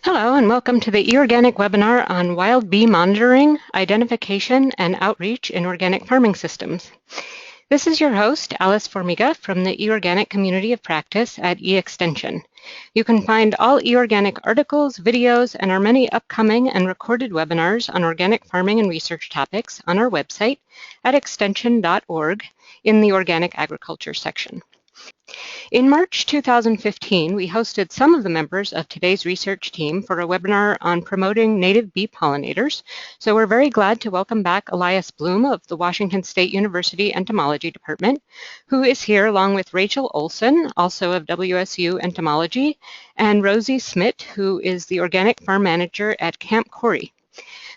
Hello and welcome to the eOrganic webinar on wild bee monitoring, identification, and outreach in organic farming systems. This is your host, Alice Formiga from the eOrganic Community of Practice at eExtension. You can find all eOrganic articles, videos, and our many upcoming and recorded webinars on organic farming and research topics on our website at extension.org in the Organic Agriculture section. In March 2015, we hosted some of the members of today's research team for a webinar on promoting native bee pollinators. So we're very glad to welcome back Elias Bloom of the Washington State University Entomology Department, who is here along with Rachel Olssen, also of WSU Entomology, and Rosy Smit, who is the Organic Farm Manager at Camp Korey.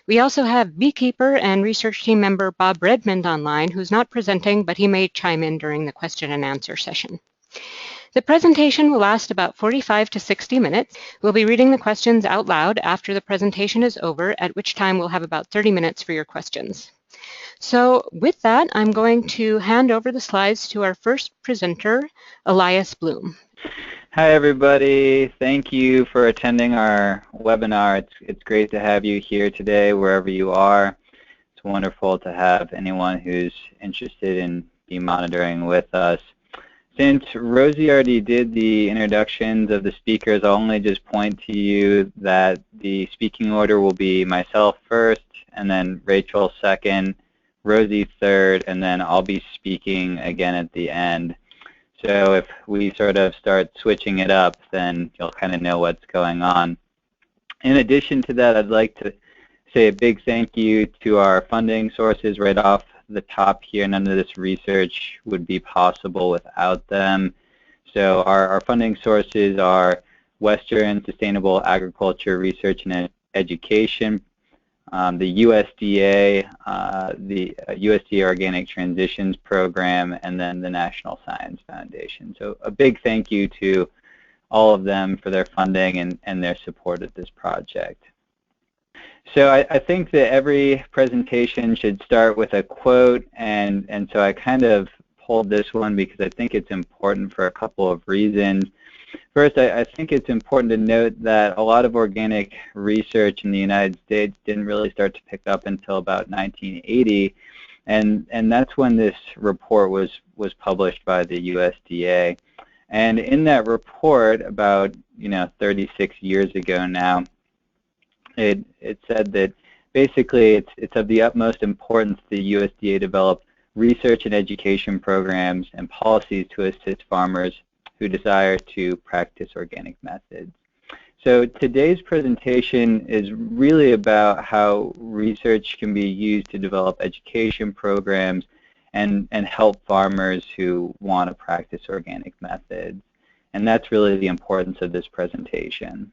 We also have beekeeper and research team member Bob Redmond online, who's not presenting, but he may chime in during the question and answer session. The presentation will last about 45 to 60 minutes. We'll be reading the questions out loud after the presentation is over, at which time we'll have about 30 minutes for your questions. So with that, I'm going to hand over the slides to our first presenter, Elias Bloom. Hi everybody, thank you for attending our webinar. It's great to have you here today wherever you are. It's wonderful to have anyone who's interested in bee monitoring with us. Since Rosy already did the introductions of the speakers, I'll only just point to you that the speaking order will be myself first, and then Rachel second, Rosy third, and then I'll be speaking again at the end. So if we sort of start switching it up, then you'll kind of know what's going on. In addition to that, I'd like to say a big thank you to our funding sources right off the top here. None of this research would be possible without them. So our funding sources are Western Sustainable Agriculture Research and Education, the USDA, the USDA Organic Transitions Program, and then the National Science Foundation. So a big thank you to all of them for their funding and their support of this project. So I think that every presentation should start with a quote, and so I kind of pulled this one because I think it's important for a couple of reasons. First, I think it's important to note that a lot of organic research in the United States didn't really start to pick up until about 1980, and that's when this report was published by the USDA. And in that report, about 36 years ago now, it said that basically it's of the utmost importance the USDA develop research and education programs and policies to assist farmers who desire to practice organic methods. So today's presentation is really about how research can be used to develop education programs and help farmers who want to practice organic methods. And that's really the importance of this presentation.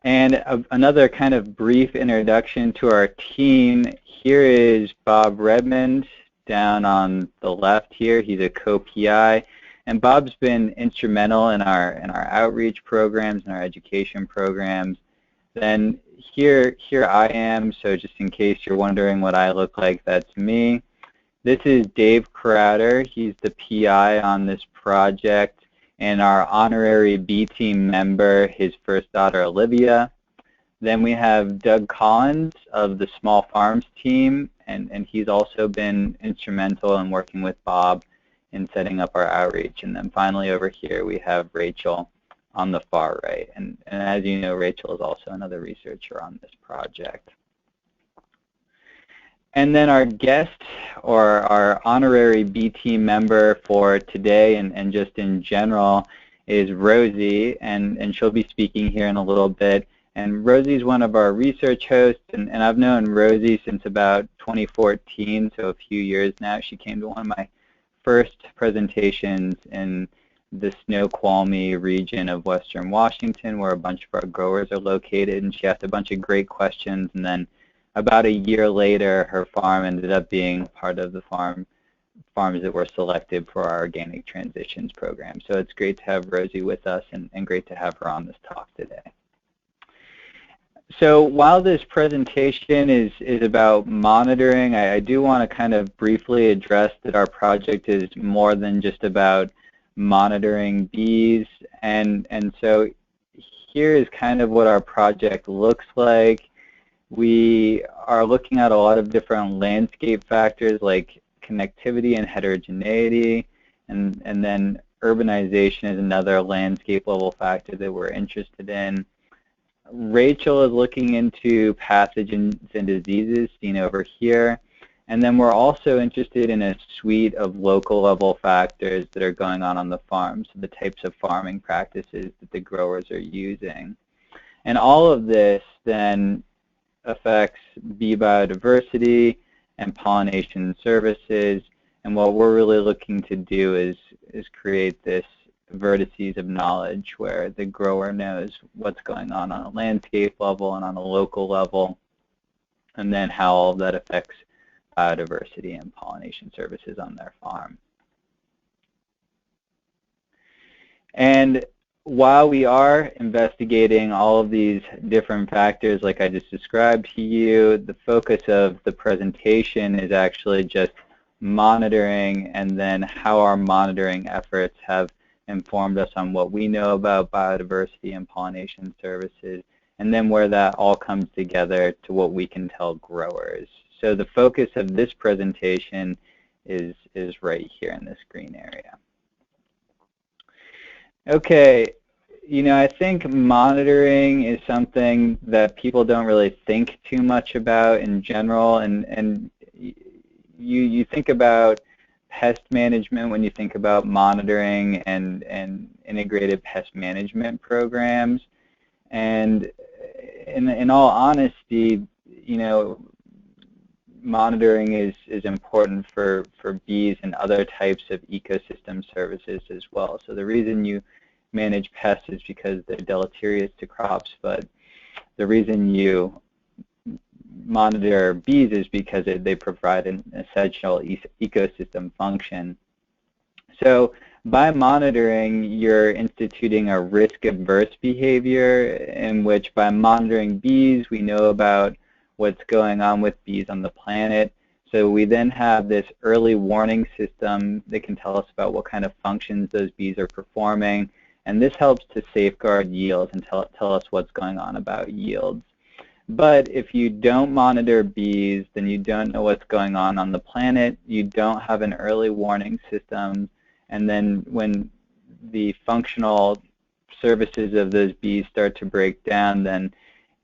And another kind of brief introduction to our team. Here is Bob Redmond down on the left here. He's a co-PI. And Bob's been instrumental in our outreach programs and our education programs. Then here I am, so just in case you're wondering what I look like, that's me. This is Dave Crowder. He's the PI on this project and our honorary B team member, his first daughter Olivia. Then we have Doug Collins of the Small Farms team, and he's also been instrumental in working with Bob in setting up our outreach. And then finally over here we have Rachel on the far right. And as you know, Rachel is also another researcher on this project. And then our guest, or our honorary B team member for today and just in general, is Rosy, and she'll be speaking here in a little bit. And Rosy's one of our research hosts, and I've known Rosy since about 2014, so a few years now. She came to one of my first presentations in the Snoqualmie region of Western Washington, where a bunch of our growers are located, and she asked a bunch of great questions, and then about a year later, her farm ended up being part of the farms that were selected for our Organic Transitions program. So it's great to have Rosy with us and great to have her on this talk today. So while this presentation is about monitoring, I do want to kind of briefly address that our project is more than just about monitoring bees. And so here is kind of what our project looks like. We are looking at a lot of different landscape factors like connectivity and heterogeneity, and then urbanization is another landscape level factor that we're interested in. Rachel is looking into pathogens and diseases seen over here. And then we're also interested in a suite of local level factors that are going on the farm, so the types of farming practices that the growers are using. And all of this then affects bee biodiversity and pollination services. And what we're really looking to do is create this vertices of knowledge where the grower knows what's going on a landscape level and on a local level, and then how all of that affects biodiversity and pollination services on their farm. And while we are investigating all of these different factors like I just described to you, the focus of the presentation is actually just monitoring and then how our monitoring efforts have informed us on what we know about biodiversity and pollination services, and then where that all comes together to what we can tell growers. So the focus of this presentation is right here in this green area. Okay, you know, I think monitoring is something that people don't really think too much about in general, and you think about pest management when you think about monitoring and integrated pest management programs. And in all honesty, you know, monitoring is important for bees and other types of ecosystem services as well. So the reason you manage pests is because they're deleterious to crops, but the reason you monitor bees is because they provide an essential ecosystem function. So by monitoring, you're instituting a risk-averse behavior in which by monitoring bees, we know about what's going on with bees on the planet. So we then have this early warning system that can tell us about what kind of functions those bees are performing. And this helps to safeguard yields and tell us what's going on about yields. But if you don't monitor bees, then you don't know what's going on the planet. You don't have an early warning system. And then when the functional services of those bees start to break down, then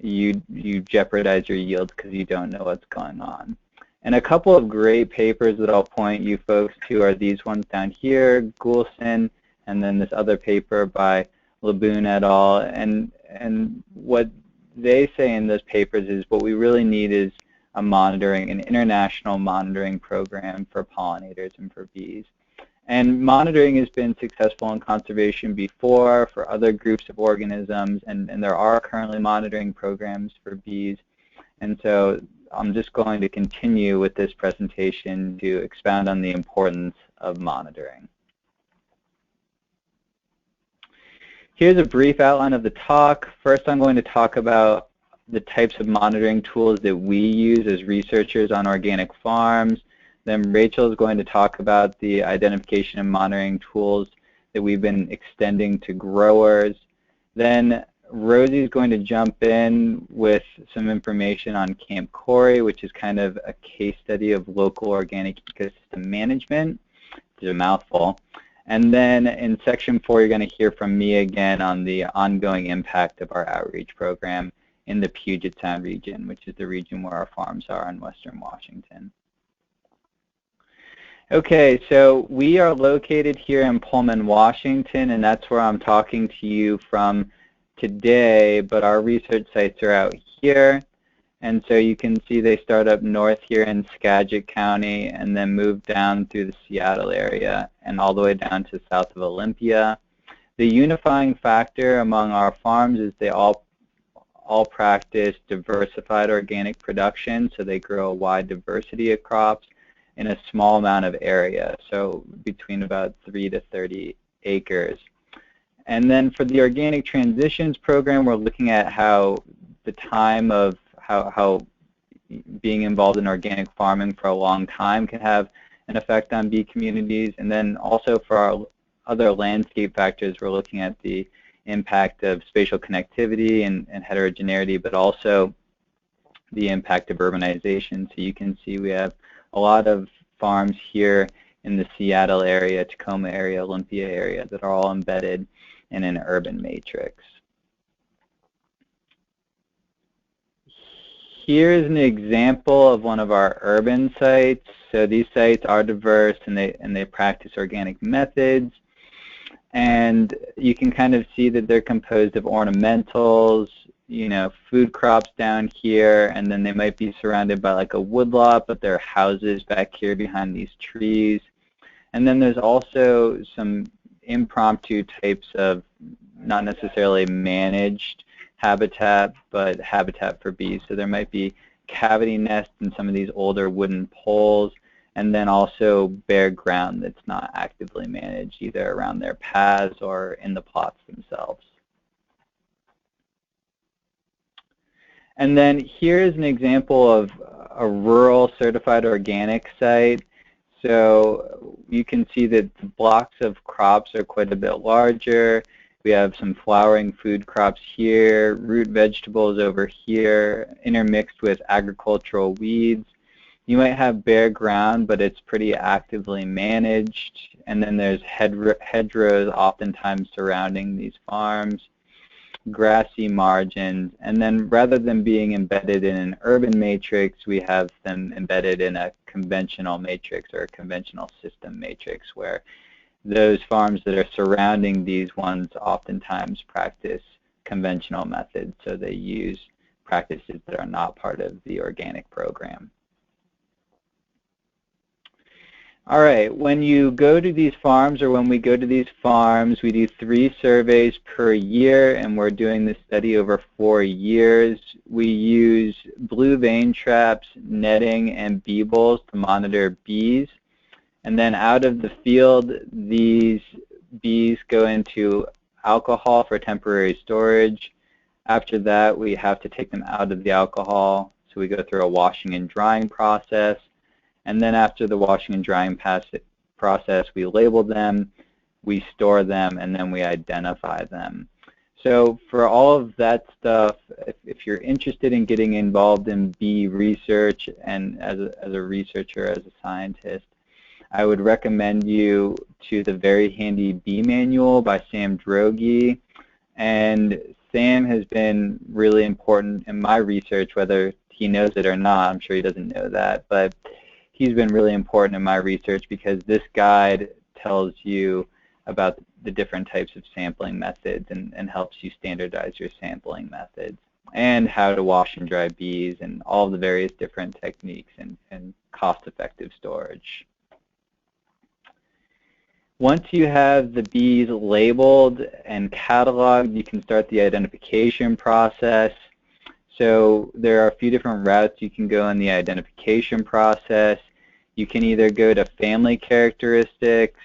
you jeopardize your yields because you don't know what's going on. And a couple of great papers that I'll point you folks to are these ones down here, Olssen, and then this other paper by Laboon et al. And what they say in those papers is what we really need is an international monitoring program for pollinators and for bees. And monitoring has been successful in conservation before for other groups of organisms, and there are currently monitoring programs for bees. And so I'm just going to continue with this presentation to expound on the importance of monitoring. Here's a brief outline of the talk. First, I'm going to talk about the types of monitoring tools that we use as researchers on organic farms. Then Rachel is going to talk about the identification and monitoring tools that we've been extending to growers. Then Rosy is going to jump in with some information on Camp Korey, which is kind of a case study of local organic ecosystem management. It's a mouthful. And then in section 4, you're going to hear from me again on the ongoing impact of our outreach program in the Puget Sound region, which is the region where our farms are in western Washington. Okay, so we are located here in Pullman, Washington, and that's where I'm talking to you from today, but our research sites are out here. And so you can see they start up north here in Skagit County and then move down through the Seattle area and all the way down to south of Olympia. The unifying factor among our farms is they all practice diversified organic production, so they grow a wide diversity of crops in a small amount of area, so between about 3 to 30 acres. And then for the organic transitions program, we're looking at how the time of how being involved in organic farming for a long time can have an effect on bee communities. And then also for our other landscape factors, we're looking at the impact of spatial connectivity and heterogeneity, but also the impact of urbanization. So you can see we have a lot of farms here in the Seattle area, Tacoma area, Olympia area that are all embedded in an urban matrix. Here's an example of one of our urban sites. So these sites are diverse and they practice organic methods. And you can kind of see that they're composed of ornamentals, food crops down here, and then they might be surrounded by like a woodlot, but there are houses back here behind these trees. And then there's also some impromptu types of not necessarily managed habitat, but habitat for bees. So there might be cavity nests in some of these older wooden poles, and then also bare ground that's not actively managed either around their paths or in the plots themselves. And then here's an example of a rural certified organic site. So you can see that the blocks of crops are quite a bit larger. We have some flowering food crops here, root vegetables over here, intermixed with agricultural weeds. You might have bare ground, but it's pretty actively managed. And then there's hedgerows oftentimes surrounding these farms, grassy margins. And then rather than being embedded in an urban matrix, we have them embedded in a conventional matrix or a conventional system matrix, where those farms that are surrounding these ones oftentimes practice conventional methods. So they use practices that are not part of the organic program. All right, when you go to these farms, or when we go to these farms, we do 3 surveys per year, and we're doing this study over 4 years. We use blue vein traps, netting, and bee bowls to monitor bees. And then out of the field, these bees go into alcohol for temporary storage. After that, we have to take them out of the alcohol, so we go through a washing and drying process. And then after the washing and drying process, we label them, we store them, and then we identify them. So for all of that stuff, if you're interested in getting involved in bee research and as a researcher, as a scientist, I would recommend you to the very handy Bee Manual by Sam Droege. And Sam has been really important in my research, whether he knows it or not. I'm sure he doesn't know that, but he's been really important in my research because this guide tells you about the different types of sampling methods and helps you standardize your sampling methods, and how to wash and dry bees, and all the various different techniques and cost-effective storage. Once you have the bees labeled and cataloged, you can start the identification process. So there are a few different routes you can go in the identification process. You can either go to family characteristics,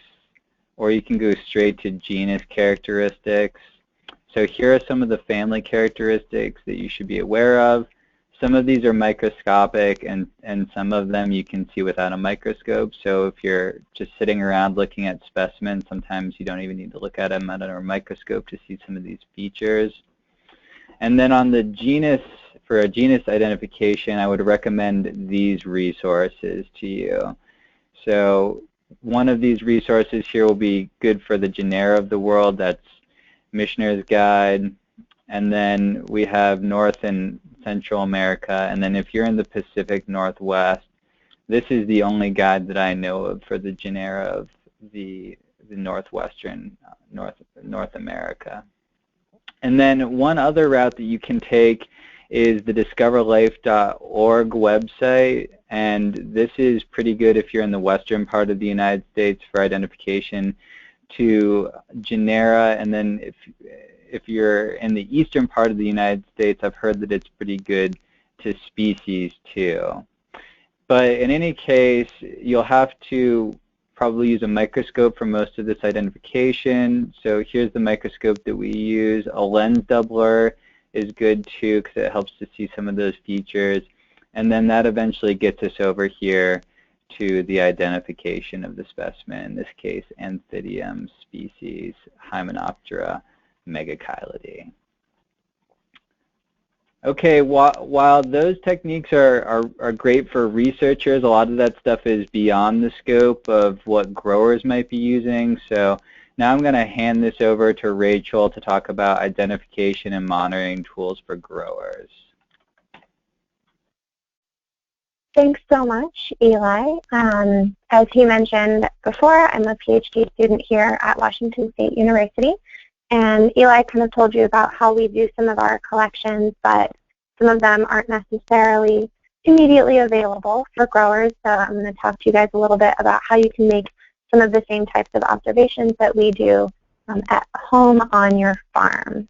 or you can go straight to genus characteristics. So here are some of the family characteristics that you should be aware of. Some of these are microscopic, and some of them you can see without a microscope. So if you're just sitting around looking at specimens, sometimes you don't even need to look at them under a microscope to see some of these features. And then on the genus, for a genus identification, I would recommend these resources to you. So one of these resources here will be good for the genera of the world. That's Missioner's Guide. And then we have North and Central America. And then if you're in the Pacific Northwest, this is the only guide that I know of for the genera of the northwestern North America. And then one other route that you can take is the discoverlife.org website, and this is pretty good if you're in the western part of the United States for identification to genera, and then if you're in the eastern part of the United States, I've heard that it's pretty good to species too. But in any case, you'll have to probably use a microscope for most of this identification. So here's the microscope that we use. A lens doubler is good too because it helps to see some of those features. And then that eventually gets us over here to the identification of the specimen, in this case Anthidium species, Hymenoptera megachilidae. Okay, while those techniques are great for researchers, a lot of that stuff is beyond the scope of what growers might be using. So now I'm going to hand this over to Rachel to talk about identification and monitoring tools for growers. Thanks so much, Eli. As he mentioned before, I'm a PhD student here at Washington State University. And Eli kind of told you about how we do some of our collections, but some of them aren't necessarily immediately available for growers. So I'm going to talk to you guys a little bit about how you can make some of the same types of observations that we do at home on your farm.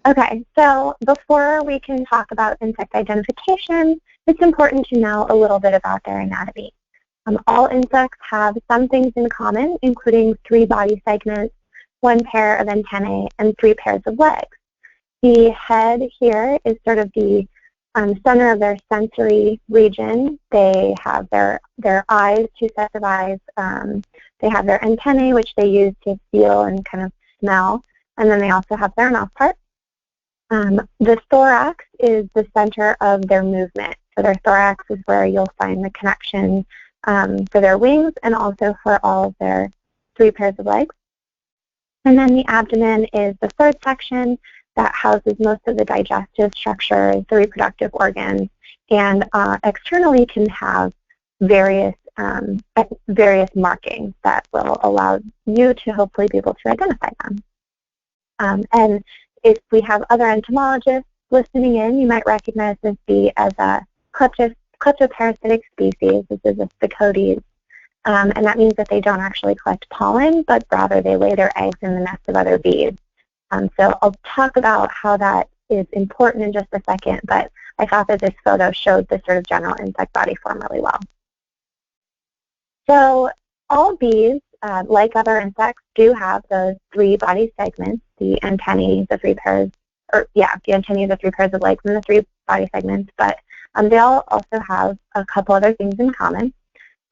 Okay, so before we can talk about insect identification, it's important to know a little bit about their anatomy. All insects have some things in common, including 3 body segments, 1 pair of antennae, and 3 pairs of legs. The head here is sort of the center of their sensory region. They have their eyes, 2 sets of eyes. They have their antennae, which they use to feel and kind of smell, and then they also have their mouth part. The thorax is the center of their movement. So their thorax is where you'll find the connection for their wings and also for all of their 3 pairs of legs. And then the abdomen is the third section that houses most of the digestive structures, the reproductive organs, and externally can have various markings that will allow you to hopefully be able to identify them. And if we have other entomologists listening in, you might recognize this bee as a kleptoparasitic species. This is a Sphecodes. And that means that they don't actually collect pollen, but rather they lay their eggs in the nest of other bees. So I'll talk about how that is important in just a second, but I thought that this photo showed the sort of general insect body form really well. So all bees, like other insects, do have those 3 body segments, the antennae, the 3 pairs, the antennae, the 3 pairs of legs, and the 3 body segments, but they all also have a couple other things in common,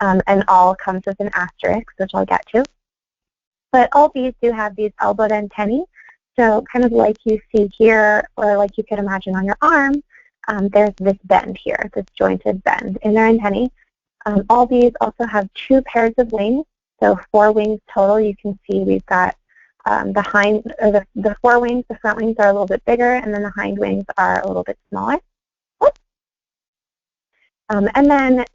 and all comes with an asterisk, which I'll get to. But all bees do have these elbowed antennae, so kind of like you see here, or like you could imagine on your arm, there's this bend here, this jointed bend in their antennae. All bees also have 2 pairs of wings, so 4 wings total. You can see we've got the 4 wings, the front wings are a little bit bigger, and then the hind wings are a little bit smaller. And then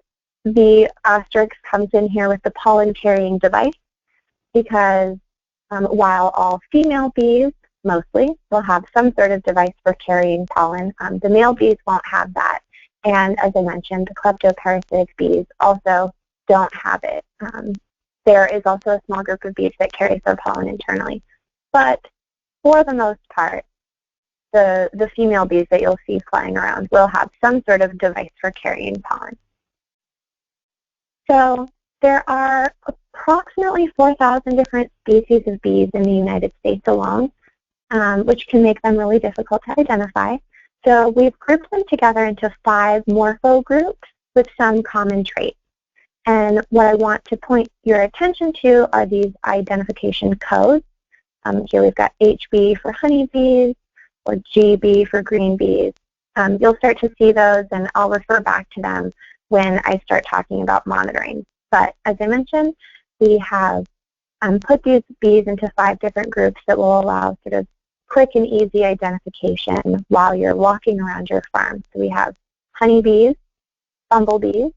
the asterisk comes in here with the pollen carrying device, because while all female bees mostly will have some sort of device for carrying pollen, the male bees won't have that. And as I mentioned, the kleptoparasitic bees also don't have it. There is also a small group of bees that carries their pollen internally. But for the most part, the female bees that you'll see flying around will have some sort of device for carrying pollen. So there are approximately 4,000 different species of bees in the United States alone, which can make them really difficult to identify. So we've grouped them together into 5 morpho groups with some common traits. And what I want to point your attention to are these identification codes. Here we've got HB for honeybees, or GB for green bees. You'll start to see those, and I'll refer back to them when I start talking about monitoring. But as I mentioned, we have put these bees into 5 different groups that will allow sort of quick and easy identification while you're walking around your farm. So we have honeybees, bumblebees,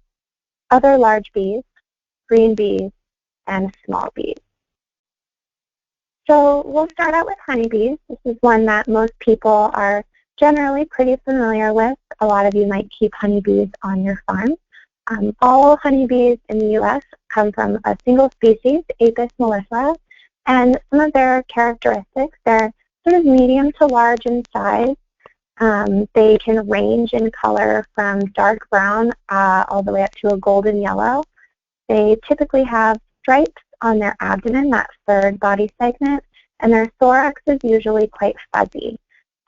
other large bees, green bees, and small bees. So we'll start out with honeybees. This is one that most people are generally pretty familiar with. A lot of you might keep honeybees on your farm. All honeybees in the U.S. come from a single species, Apis mellifera, and some of their characteristics, they're sort of medium to large in size. They can range in color from dark brown all the way up to a golden yellow. They typically have stripes on their abdomen, that third body segment, and their thorax is usually quite fuzzy.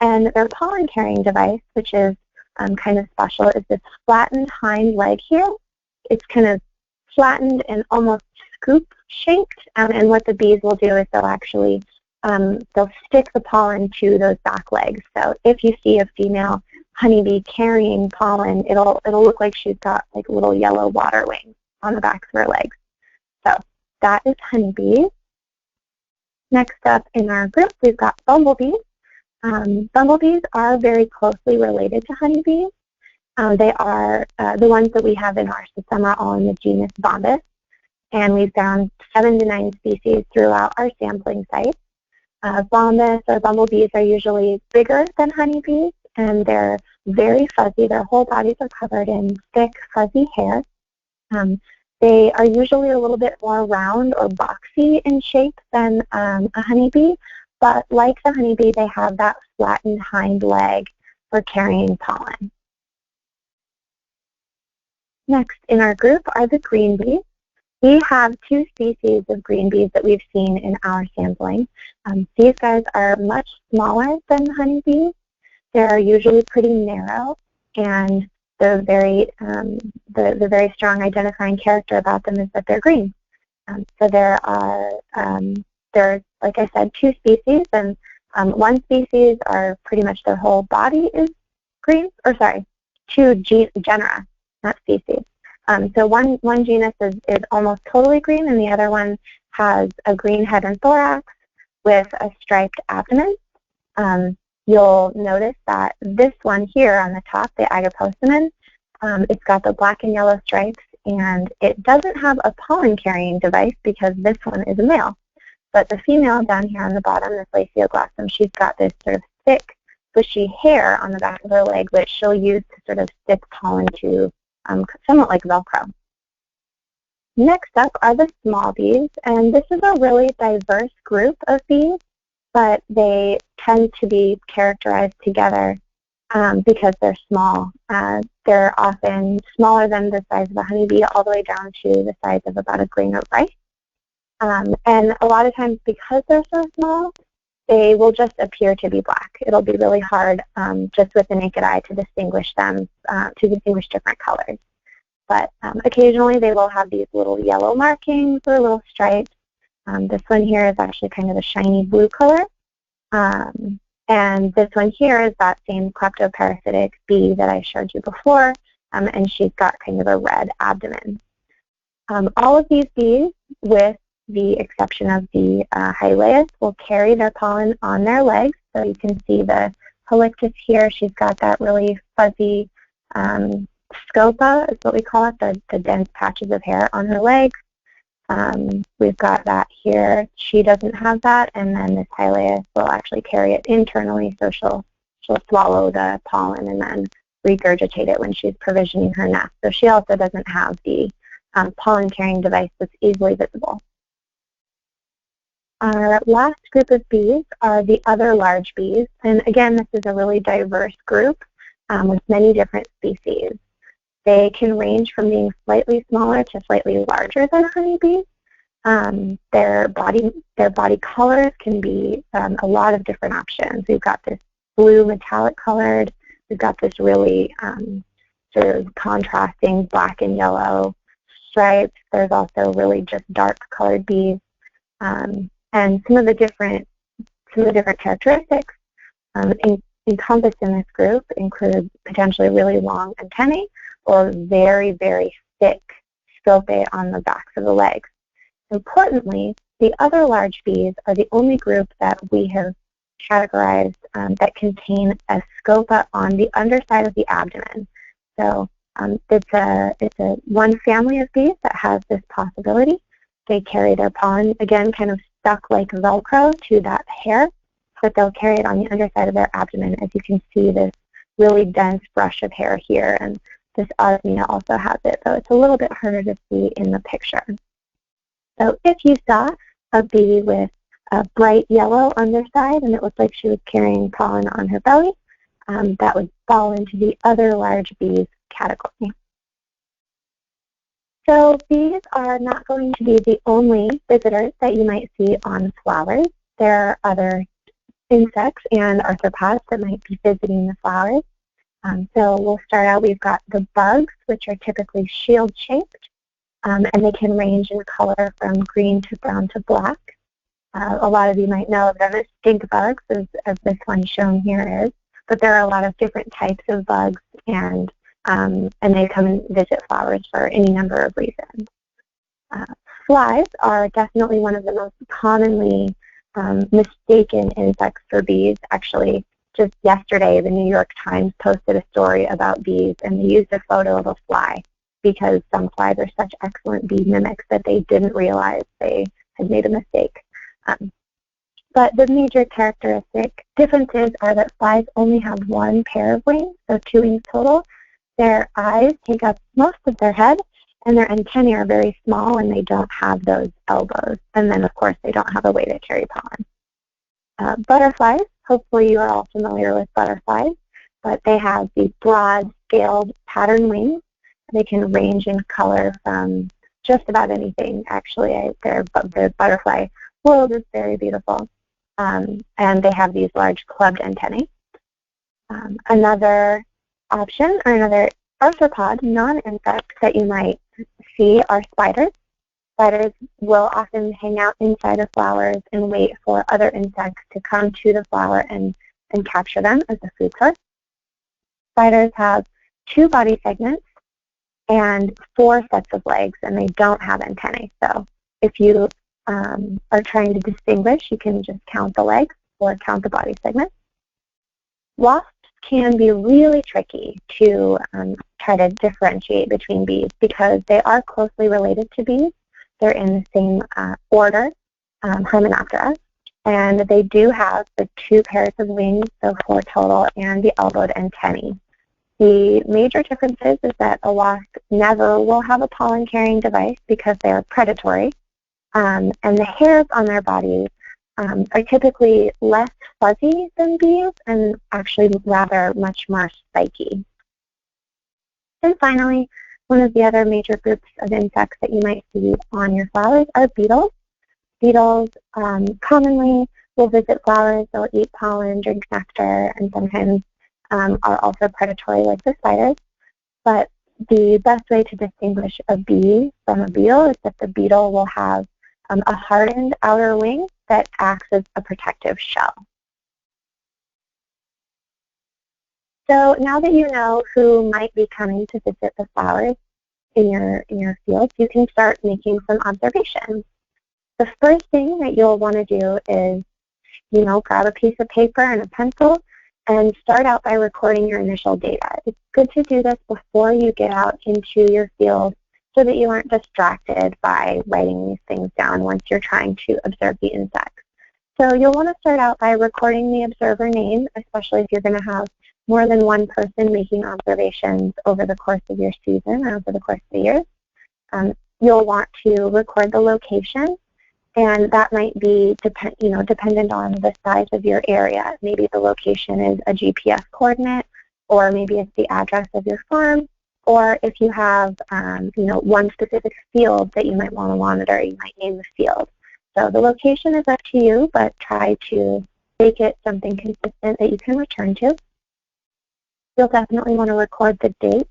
And their pollen-carrying device, which is kind of special, is this flattened hind leg here. It's kind of flattened and almost scoop-shaped, and what the bees will do is they'll actually they'll stick the pollen to those back legs. So if you see a female honeybee carrying pollen, it'll look like she's got like little yellow water wings on the backs of her legs. So that is honeybees. Next up in our group, we've got bumblebees. Bumblebees are very closely related to honeybees. They are the ones that we have in our system are all in the genus Bombus, and we've found 7 to 9 species throughout our sampling site. Bombus or bumblebees are usually bigger than honeybees, and they're very fuzzy. Their whole bodies are covered in thick, fuzzy hair. They are usually a little bit more round or boxy in shape than a honeybee, but like the honeybee, they have that flattened hind leg for carrying pollen. Next in our group are the green bees. We have 2 species of green bees that we've seen in our sampling. These guys are much smaller than the honeybees. They're usually pretty narrow, and the very strong identifying character about them is that they're green. So there are, like I said, 2 species, and one species are pretty much their whole body is green, or sorry, 2 genera, not species. So one genus is almost totally green, and the other one has a green head and thorax with a striped abdomen. You'll notice that this one here on the top, the agaposamon, it's got the black and yellow stripes, and it doesn't have a pollen-carrying device because this one is a male. But the female down here on the bottom, this Laceoglossum, she's got this sort of thick, bushy hair on the back of her leg, which she'll use to sort of stick pollen to, somewhat like Velcro. Next up are the small bees, and this is a really diverse group of bees, but they tend to be characterized together because they're small. They're often smaller than the size of a honeybee, all the way down to the size of about a grain of rice. And a lot of times, because they're so small, they will just appear to be black. It'll be really hard just with the naked eye to distinguish them, to distinguish different colors. But occasionally they will have these little yellow markings or little stripes. This one here is actually kind of a shiny blue color. And this one here is that same kleptoparasitic bee that I showed you before, and she's got kind of a red abdomen. All of these bees, with the exception of the Elias, will carry their pollen on their legs. So you can see the Halictus here. She's got that really fuzzy scopa, is what we call it, the dense patches of hair on her legs. We've got that here. She doesn't have that, and then this Elias will actually carry it internally, so she'll swallow the pollen and then regurgitate it when she's provisioning her nest. So she also doesn't have the pollen-carrying device that's easily visible. Our last group of bees are the other large bees, and again, this is a really diverse group with many different species. They can range from being slightly smaller to slightly larger than honeybees. Their body colors can be a lot of different options. We've got this blue metallic colored. We've got this really sort of contrasting black and yellow stripes. There's also really just dark colored bees. And some of the different characteristics encompassed in this group include potentially really long antennae or very, very thick scopae on the backs of the legs. Importantly, the other large bees are the only group that we have categorized that contain a scopa on the underside of the abdomen. So it's a one family of bees that has this possibility. They carry their pollen, again, kind of stuck like Velcro to that hair, but they'll carry it on the underside of their abdomen. As you can see, this really dense brush of hair here, and this Osmia also has it, though it's a little bit harder to see in the picture. So if you saw a bee with a bright yellow underside and it looked like she was carrying pollen on her belly, that would fall into the other large bees category. So bees are not going to be the only visitors that you might see on flowers. There are other insects and arthropods that might be visiting the flowers. So we'll start out, we've got the bugs, which are typically shield-shaped, and they can range in color from green to brown to black. A lot of you might know of them as stink bugs, as this one shown here is, but there are a lot of different types of bugs, and they come and visit flowers for any number of reasons. Flies are definitely one of the most commonly mistaken insects for bees. Actually, just yesterday, the New York Times posted a story about bees, and they used a photo of a fly because some flies are such excellent bee mimics that they didn't realize they had made a mistake. But the major characteristic differences are that flies only have one pair of wings, so 2 wings total. Their eyes take up most of their head, and their antennae are very small, and they don't have those elbows. And then, of course, they don't have a way to carry pollen. Butterflies, hopefully you are all familiar with butterflies, but they have these broad, scaled pattern wings. They can range in color from just about anything, actually. Their butterfly world is very beautiful. And they have these large clubbed antennae. Another option, or another arthropod, non-insect that you might see are spiders. Spiders will often hang out inside of flowers and wait for other insects to come to the flower and capture them as a food source. Spiders have 2 body segments and 4 sets of legs, and they don't have antennae. So if you are trying to distinguish, you can just count the legs or count the body segments. Wasps can be really tricky to try to differentiate between bees because they are closely related to bees. They're in the same order, Hymenoptera, and they do have the 2 pairs of wings, so 4 total, and the elbowed antennae. The major differences is that a wasp never will have a pollen-carrying device because they are predatory, and the hairs on their bodies are typically less fuzzy than bees and actually rather much more spiky. And finally, one of the other major groups of insects that you might see on your flowers are beetles. Beetles commonly will visit flowers, they'll eat pollen, drink nectar, and sometimes are also predatory like the spiders. But the best way to distinguish a bee from a beetle is that the beetle will have a hardened outer wing that acts as a protective shell. So now that you know who might be coming to visit the flowers in your field, you can start making some observations. The first thing that you'll want to do is, grab a piece of paper and a pencil and start out by recording your initial data. It's good to do this before you get out into your field so that you aren't distracted by writing these things down once you're trying to observe the insects. So you'll want to start out by recording the observer name, especially if you're going to have more than one person making observations over the course of your season or over the course of the year. You'll want to record the location, and that might be dependent on the size of your area. Maybe the location is a GPS coordinate, or maybe it's the address of your farm, or if you have one specific field that you might want to monitor, you might name the field. So the location is up to you, but try to make it something consistent that you can return to. You'll definitely want to record the date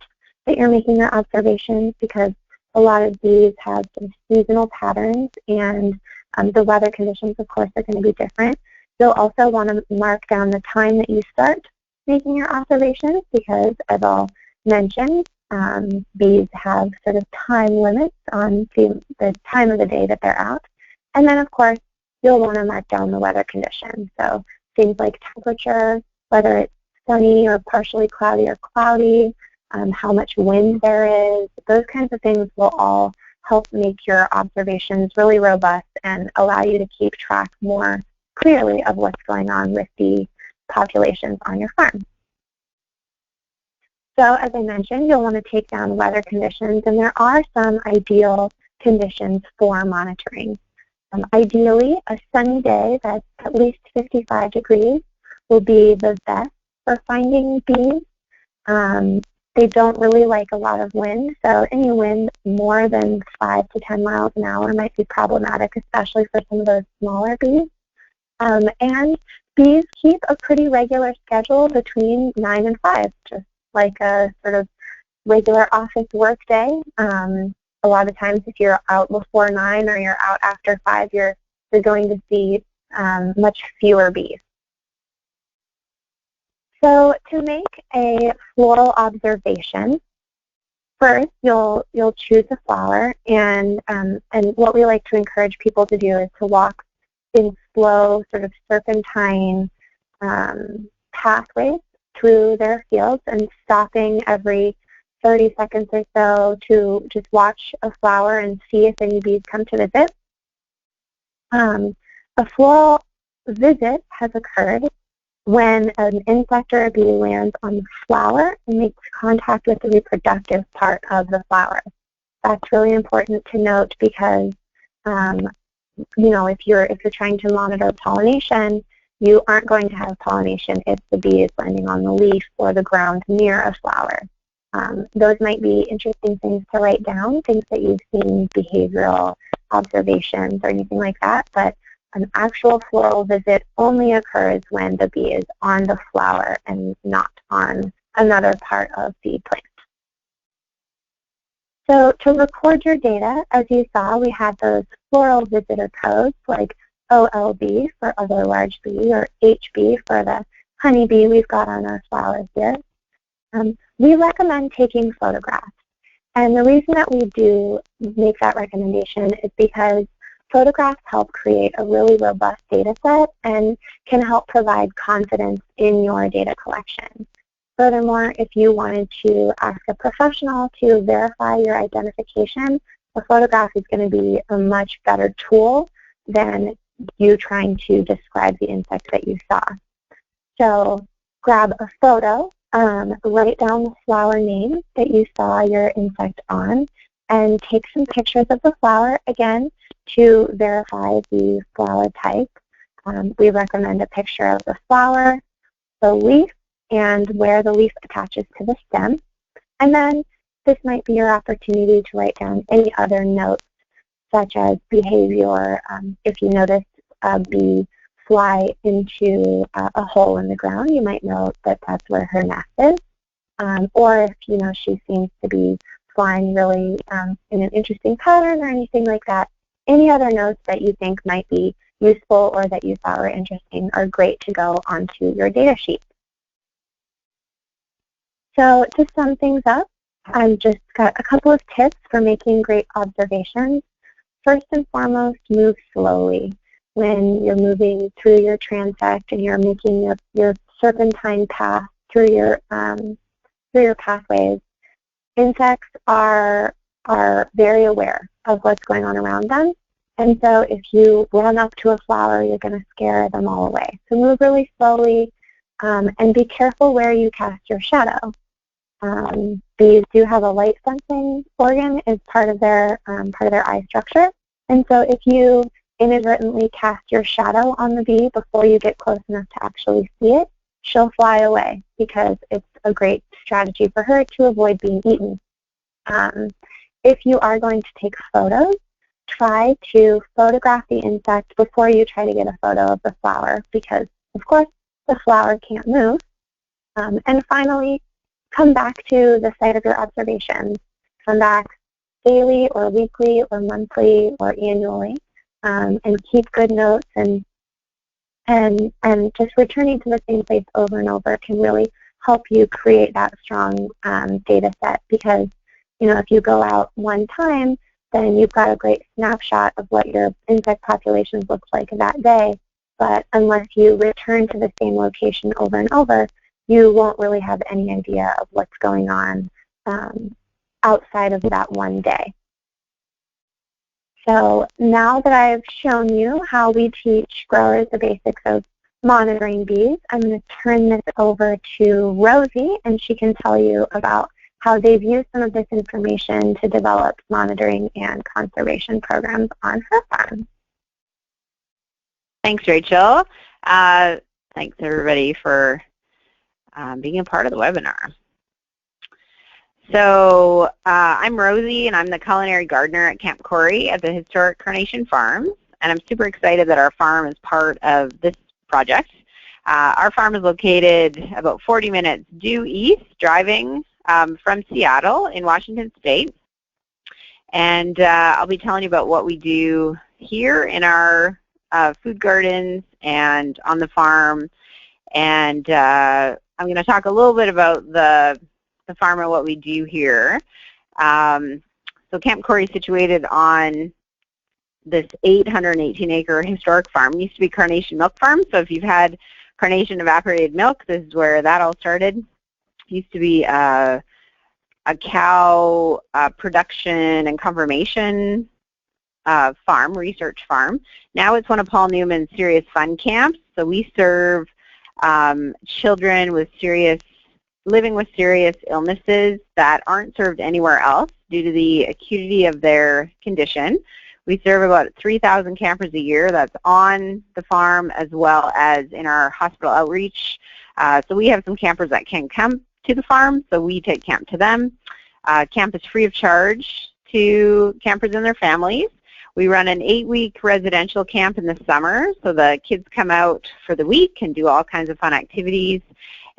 that you're making your observations because a lot of these have some seasonal patterns, and the weather conditions, of course, are going to be different. You'll also want to mark down the time that you start making your observations because, as I'll mention, bees have sort of time limits on the time of the day that they're out. And then, of course, you'll want to mark down the weather conditions. So things like temperature, whether it's sunny or partially cloudy or cloudy, how much wind there is, those kinds of things will all help make your observations really robust and allow you to keep track more clearly of what's going on with the populations on your farm. So as I mentioned, you'll want to take down weather conditions, and there are some ideal conditions for monitoring. Ideally, a sunny day that's at least 55 degrees will be the best for finding bees. They don't really like a lot of wind, so any wind more than 5 to 10 miles an hour might be problematic, especially for some of those smaller bees. And bees keep a pretty regular schedule between 9 and 5, just like a sort of regular office work day. A lot of times if you're out before 9 or you're out after 5, you're you're going to see much fewer bees. So to make a floral observation, first you'll choose a flower, and what we like to encourage people to do is to walk in slow, sort of serpentine pathways through their fields and stopping every 30 seconds or so to just watch a flower and see if any bees come to visit. A floral visit has occurred when an insect or a bee lands on the flower and makes contact with the reproductive part of the flower. That's really important to note because, you know, if you're trying to monitor pollination, you aren't going to have pollination if the bee is landing on the leaf or the ground near a flower. Those might be interesting things to write down, things that you've seen, behavioral observations or anything like that, but an actual floral visit only occurs when the bee is on the flower and not on another part of the plant. So to record your data, as you saw, we had those floral visitor codes like OLB for other large bee or HB for the honeybee we've got on our flowers here. We recommend taking photographs. And the reason that we do make that recommendation is because photographs help create a really robust data set and can help provide confidence in your data collection. Furthermore, if you wanted to ask a professional to verify your identification, a photograph is going to be a much better tool than you trying to describe the insect that you saw. So grab a photo, write down the flower name that you saw your insect on, and take some pictures of the flower, again, to verify the flower type. We recommend a picture of the flower, the leaf, and where the leaf attaches to the stem. And then this might be your opportunity to write down any other notes, such as behavior. If you notice a bee fly into a hole in the ground, you might know that that's where her nest is. Or if you know she seems to be flying really in an interesting pattern or anything like that, any other notes that you think might be useful or that you thought were interesting are great to go onto your data sheet. So to sum things up, I've just got a couple of tips for making great observations. First and foremost, move slowly. When you're moving through your transect and you're making your serpentine path through your pathways, insects are very aware of what's going on around them. And so if you run up to a flower, you're going to scare them all away. So move really slowly and be careful where you cast your shadow. Bees do have a light sensing organ as part of their eye structure. And so if you inadvertently cast your shadow on the bee before you get close enough to actually see it, she'll fly away because it's a great strategy for her to avoid being eaten. If you are going to take photos, try to photograph the insect before you try to get a photo of the flower because, of course, the flower can't move. And finally, come back to the site of your observations. Come back daily or weekly or monthly or annually and keep good notes and just returning to the same place over and over can really help you create that strong data set because, you know, if you go out one time, then you've got a great snapshot of what your insect populations look like that day. But unless you return to the same location over and over, you won't really have any idea of what's going on outside of that one day. So now that I've shown you how we teach growers the basics of monitoring bees, I'm going to turn this over to Rosy, and she can tell you about how they've used some of this information to develop monitoring and conservation programs on her farm. Thanks, Rachel. Thanks, everybody, for being a part of the webinar. So I'm Rosy, and I'm the culinary gardener at Camp Korey at the historic Carnation Farms, and I'm super excited that our farm is part of this project. Our farm is located about 40 minutes due east, driving from Seattle in Washington State, and I'll be telling you about what we do here in our food gardens and on the farm. And I'm going to talk a little bit about the farm and what we do here. So Camp Korey is situated on this 818-acre historic farm. It used to be Carnation milk farm, so if you've had Carnation evaporated milk, this is where that all started. It used to be a cow production and confirmation farm, research farm. Now it's one of Paul Newman's serious fun camps, so we serve children with living with serious illnesses that aren't served anywhere else due to the acuity of their condition. We serve about 3,000 campers a year. That's on the farm as well as in our hospital outreach. So we have some campers that can come to the farm, so we take camp to them. Camp is free of charge to campers and their families. We run an 8-week residential camp in the summer, so the kids come out for the week and do all kinds of fun activities.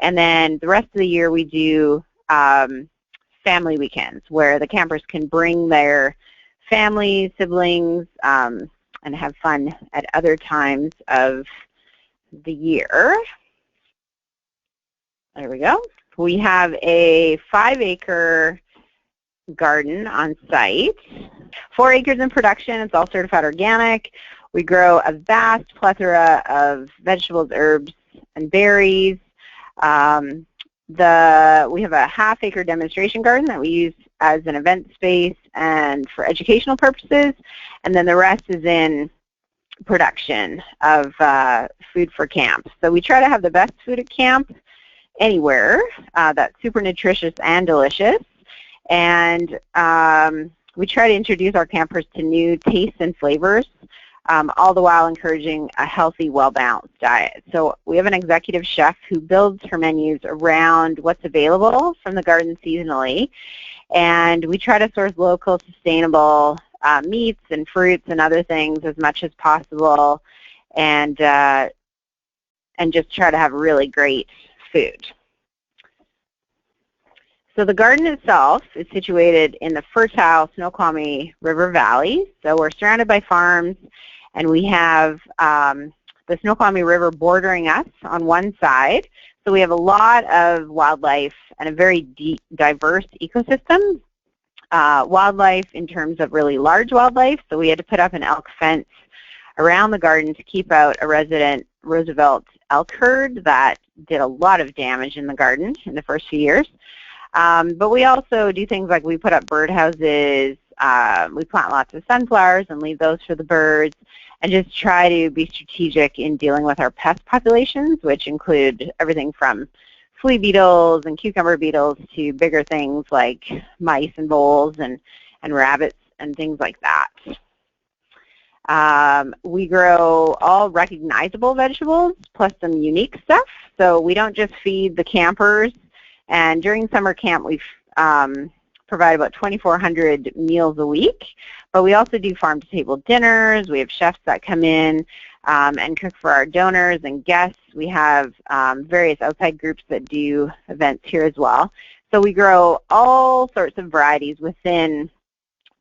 And then the rest of the year we do family weekends where the campers can bring their families, siblings, and have fun at other times of the year. There we go. We have a 5-acre garden on site, 4 acres in production. It's all certified organic. We grow a vast plethora of vegetables, herbs, and berries. We have a half-acre demonstration garden that we use as an event space and for educational purposes, and then the rest is in production of food for camp. So we try to have the best food at camp anywhere that's super nutritious and delicious, and we try to introduce our campers to new tastes and flavors, all the while encouraging a healthy, well-balanced diet. So we have an executive chef who builds her menus around what's available from the garden seasonally, and we try to source local, sustainable meats and fruits and other things as much as possible, and just try to have really great food. So the garden itself is situated in the fertile Snoqualmie River Valley. So we're surrounded by farms, and we have the Snoqualmie River bordering us on one side. So we have a lot of wildlife and a very diverse ecosystem. Wildlife in terms of really large wildlife. So we had to put up an elk fence around the garden to keep out a resident Roosevelt elk herd that did a lot of damage in the garden in the first few years. But we also do things like we put up birdhouses, we plant lots of sunflowers and leave those for the birds, and just try to be strategic in dealing with our pest populations, which include everything from flea beetles and cucumber beetles to bigger things like mice and voles and rabbits and things like that. We grow all recognizable vegetables plus some unique stuff. So we don't just feed the campers. And during summer camp, we provide about 2,400 meals a week. But we also do farm-to-table dinners. We have chefs that come in and cook for our donors and guests. We have various outside groups that do events here as well. So we grow all sorts of varieties within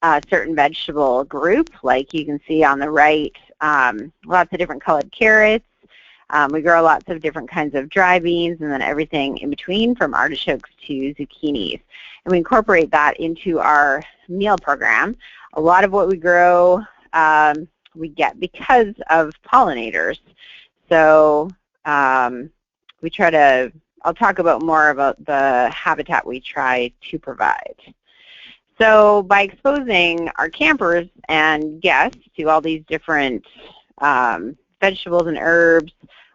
a certain vegetable group, like you can see on the right, lots of different colored carrots. We grow lots of different kinds of dry beans and then everything in between from artichokes to zucchinis. And we incorporate that into our meal program. A lot of what we grow we get because of pollinators. So we try to, I'll talk about more about the habitat we try to provide. So by exposing our campers and guests to all these different vegetables and herbs,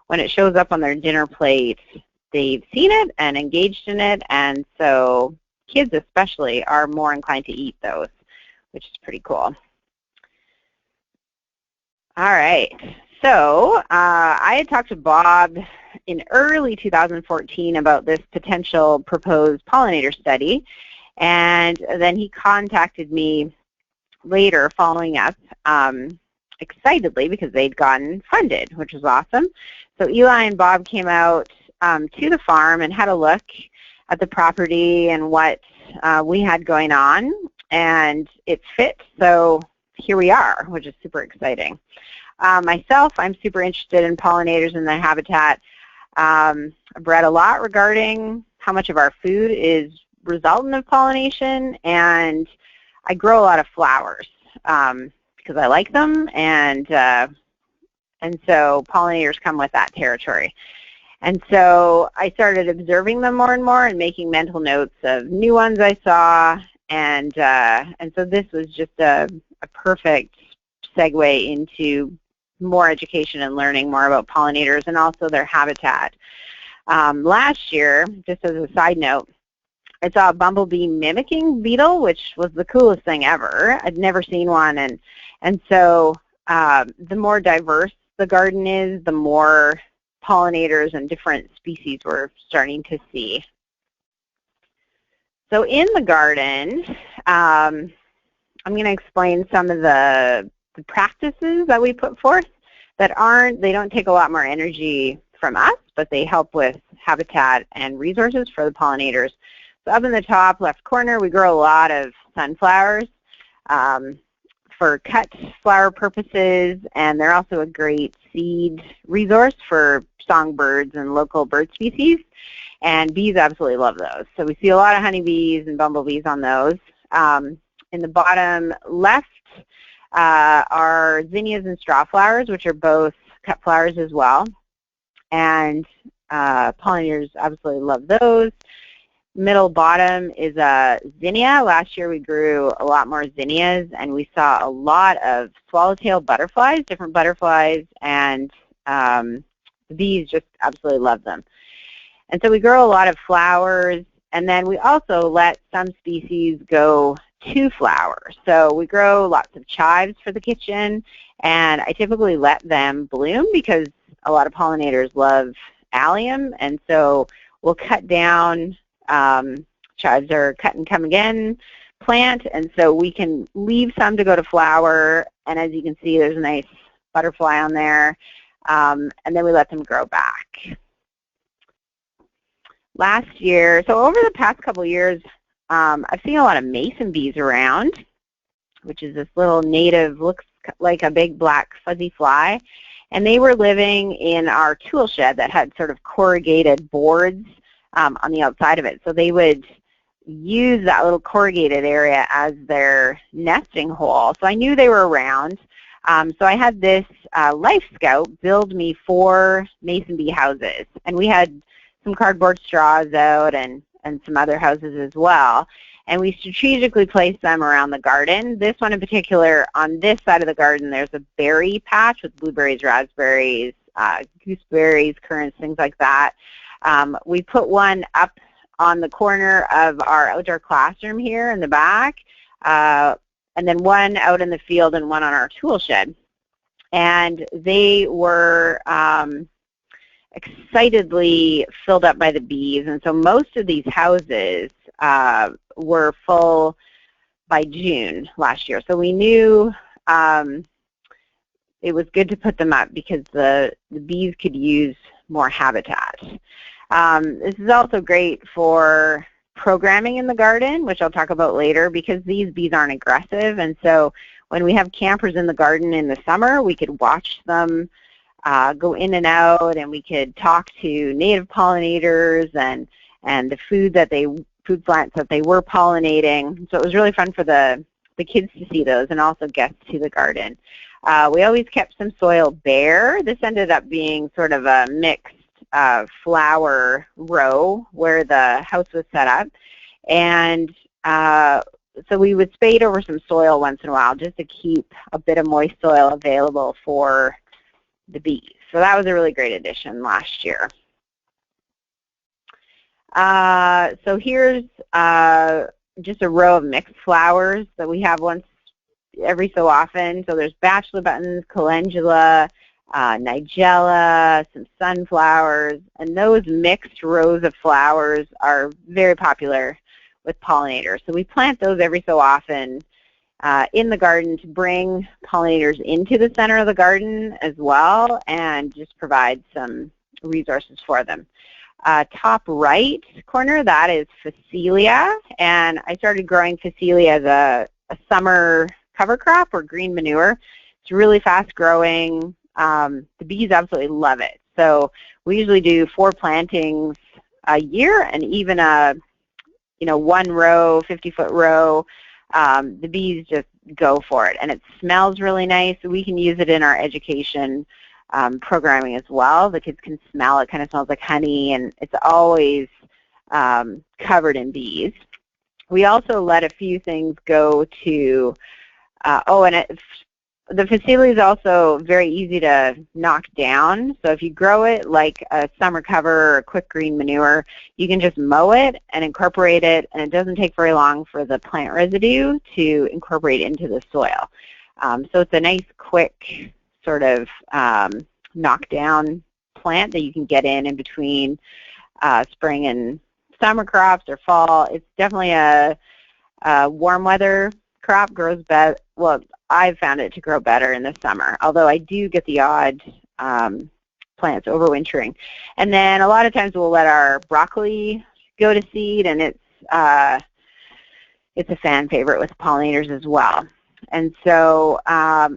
when it shows up on their dinner plate, they've seen it and engaged in it, and so kids especially are more inclined to eat those, which is pretty cool. All right, so I had talked to Bob in early 2014 about this potential proposed pollinator study, and then he contacted me later following up excitedly because they'd gotten funded, which was awesome. So Eli and Bob came out to the farm and had a look at the property and what we had going on, and it fit, so here we are, which is super exciting. myself, I'm super interested in pollinators and their habitat. I've read a lot regarding how much of our food is resultant of pollination, and I grow a lot of flowers because I like them, and so pollinators come with that territory. And so I started observing them more and more and making mental notes of new ones I saw, and so this was just a perfect segue into more education and learning more about pollinators and also their habitat. Last year, just as a side note, I saw a bumblebee mimicking beetle, which was the coolest thing ever. I'd never seen one, and so the more diverse the garden is, the more pollinators and different species we're starting to see. So in the garden, I'm going to explain some of the practices that we put forth that they don't take a lot more energy from us, but they help with habitat and resources for the pollinators. So up in the top left corner, we grow a lot of sunflowers for cut flower purposes, and they're also a great seed resource for songbirds and local bird species, and bees absolutely love those. So we see a lot of honeybees and bumblebees on those. In the bottom left are zinnias and straw flowers, which are both cut flowers as well, and pollinators absolutely love those. Middle bottom is a zinnia. Last year we grew a lot more zinnias, and we saw a lot of swallowtail butterflies, different butterflies, and the bees just absolutely love them. And so we grow a lot of flowers, and then we also let some species go to flowers. So we grow lots of chives for the kitchen, and I typically let them bloom because a lot of pollinators love allium, and so we'll cut down. Chives are cut and come again plant, and so we can leave some to go to flower, and as you can see, there's a nice butterfly on there, and then we let them grow back. Last year, so over the past couple years, I've seen a lot of mason bees around, which is this little native, looks like a big black fuzzy fly, and they were living in our tool shed that had sort of corrugated boards on the outside of it. So they would use that little corrugated area as their nesting hole. So I knew they were around. So I had this Life Scout build me 4 mason bee houses. And we had some cardboard straws out and some other houses as well. And we strategically placed them around the garden. This one in particular, on this side of the garden, there's a berry patch with blueberries, raspberries, gooseberries, currants, things like that. We put one up on the corner of our outdoor classroom here in the back, and then one out in the field and one on our tool shed. And they were excitedly filled up by the bees, and so most of these houses were full by June last year. So we knew it was good to put them up because the bees could use more habitat. This is also great for programming in the garden, which I'll talk about later, because these bees aren't aggressive, and so when we have campers in the garden in the summer, we could watch them go in and out, and we could talk to native pollinators and the food plants that they were pollinating. So it was really fun for the kids to see those, and also guests to the garden. We always kept some soil bare. This ended up being sort of a mixed flower row where the house was set up, and so we would spade over some soil once in a while just to keep a bit of moist soil available for the bees. So that was a really great addition last year. So here's just a row of mixed flowers that we have once every so often. So there's bachelor buttons, calendula, nigella, some sunflowers, and those mixed rows of flowers are very popular with pollinators. So we plant those every so often in the garden to bring pollinators into the center of the garden as well, and just provide some resources for them. Top right corner, that is Phacelia, and I started growing Phacelia as a summer cover crop or green manure It's really fast growing. The bees absolutely love it. So we usually do 4 plantings a year, and even a 1 row, 50-foot row. The bees just go for it, and it smells really nice. We can use it in our education programming as well. The kids can smell it. Kind of smells like honey, and it's always covered in bees. We also let a few things go to, the facility is also very easy to knock down. So if you grow it like a summer cover or quick green manure, you can just mow it and incorporate it, and it doesn't take very long for the plant residue to incorporate into the soil. So it's a nice, quick sort of knockdown plant that you can get in between spring and summer crops or fall. It's definitely a warm weather crop. Grows better. Well, I've found it to grow better in the summer, although I do get the odd plants overwintering. And then a lot of times we'll let our broccoli go to seed, and it's a fan favorite with pollinators as well. And so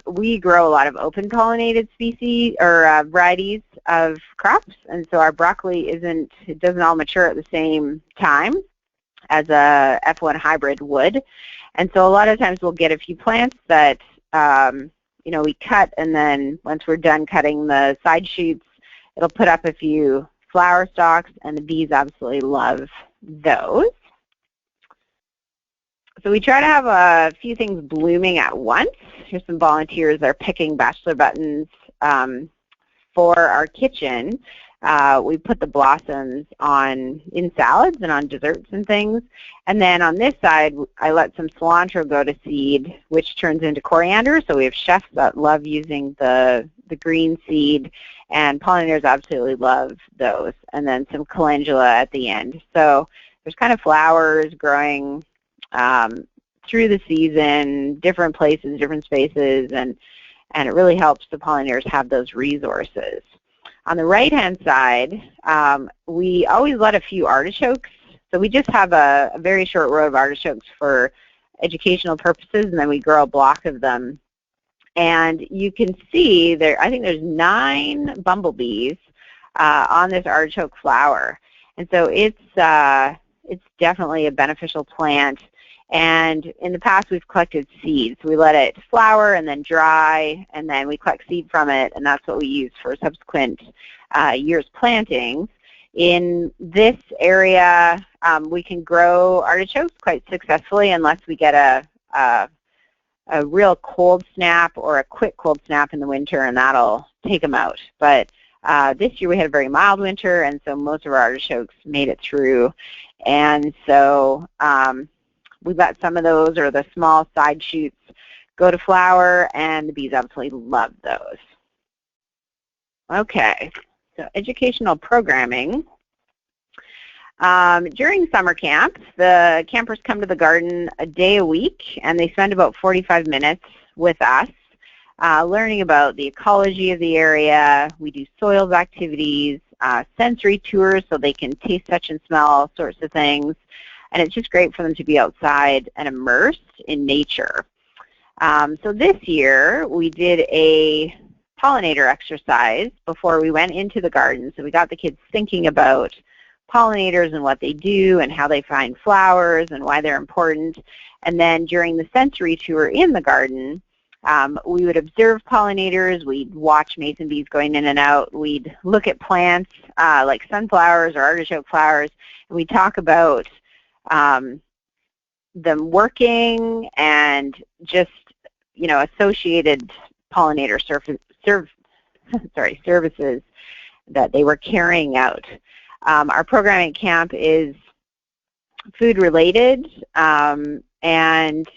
we grow a lot of open pollinated species or varieties of crops, and so our broccoli doesn't all mature at the same time as a F1 hybrid would. And so a lot of times we'll get a few plants that we cut, and then once we're done cutting the side shoots, it'll put up a few flower stalks, and the bees absolutely love those. So we try to have a few things blooming at once. Here's some volunteers that are picking bachelor buttons for our kitchen. We put the blossoms in salads and on desserts and things. And then on this side, I let some cilantro go to seed, which turns into coriander. So we have chefs that love using the green seed, and pollinators absolutely love those. And then some calendula at the end. So there's kind of flowers growing through the season, different places, different spaces, and it really helps the pollinators have those resources. On the right-hand side, we always let a few artichokes. So we just have a very short row of artichokes for educational purposes, and then we grow a block of them. And you can see there, I think there's 9 bumblebees on this artichoke flower. And so it's definitely a beneficial plant. And in the past, we've collected seeds. We let it flower and then dry, and then we collect seed from it, and that's what we use for subsequent year's plantings. In this area, we can grow artichokes quite successfully unless we get a real cold snap or a quick cold snap in the winter, and that'll take them out. But this year we had a very mild winter, and so most of our artichokes made it through. And so we let some of those, or the small side shoots, go to flower, and the bees absolutely love those. Okay, so educational programming. During summer camp, the campers come to the garden a day a week, and they spend about 45 minutes with us learning about the ecology of the area. We do soils activities, sensory tours so they can taste, touch, and smell all sorts of things. And it's just great for them to be outside and immersed in nature. So this year, we did a pollinator exercise before we went into the garden. So we got the kids thinking about pollinators and what they do and how they find flowers and why they're important. And then during the sensory tour in the garden, we would observe pollinators. We'd watch mason bees going in and out. We'd look at plants like sunflowers or artichoke flowers, and we'd talk about them working and just, associated pollinator services that they were carrying out. Our programming at camp is food related, and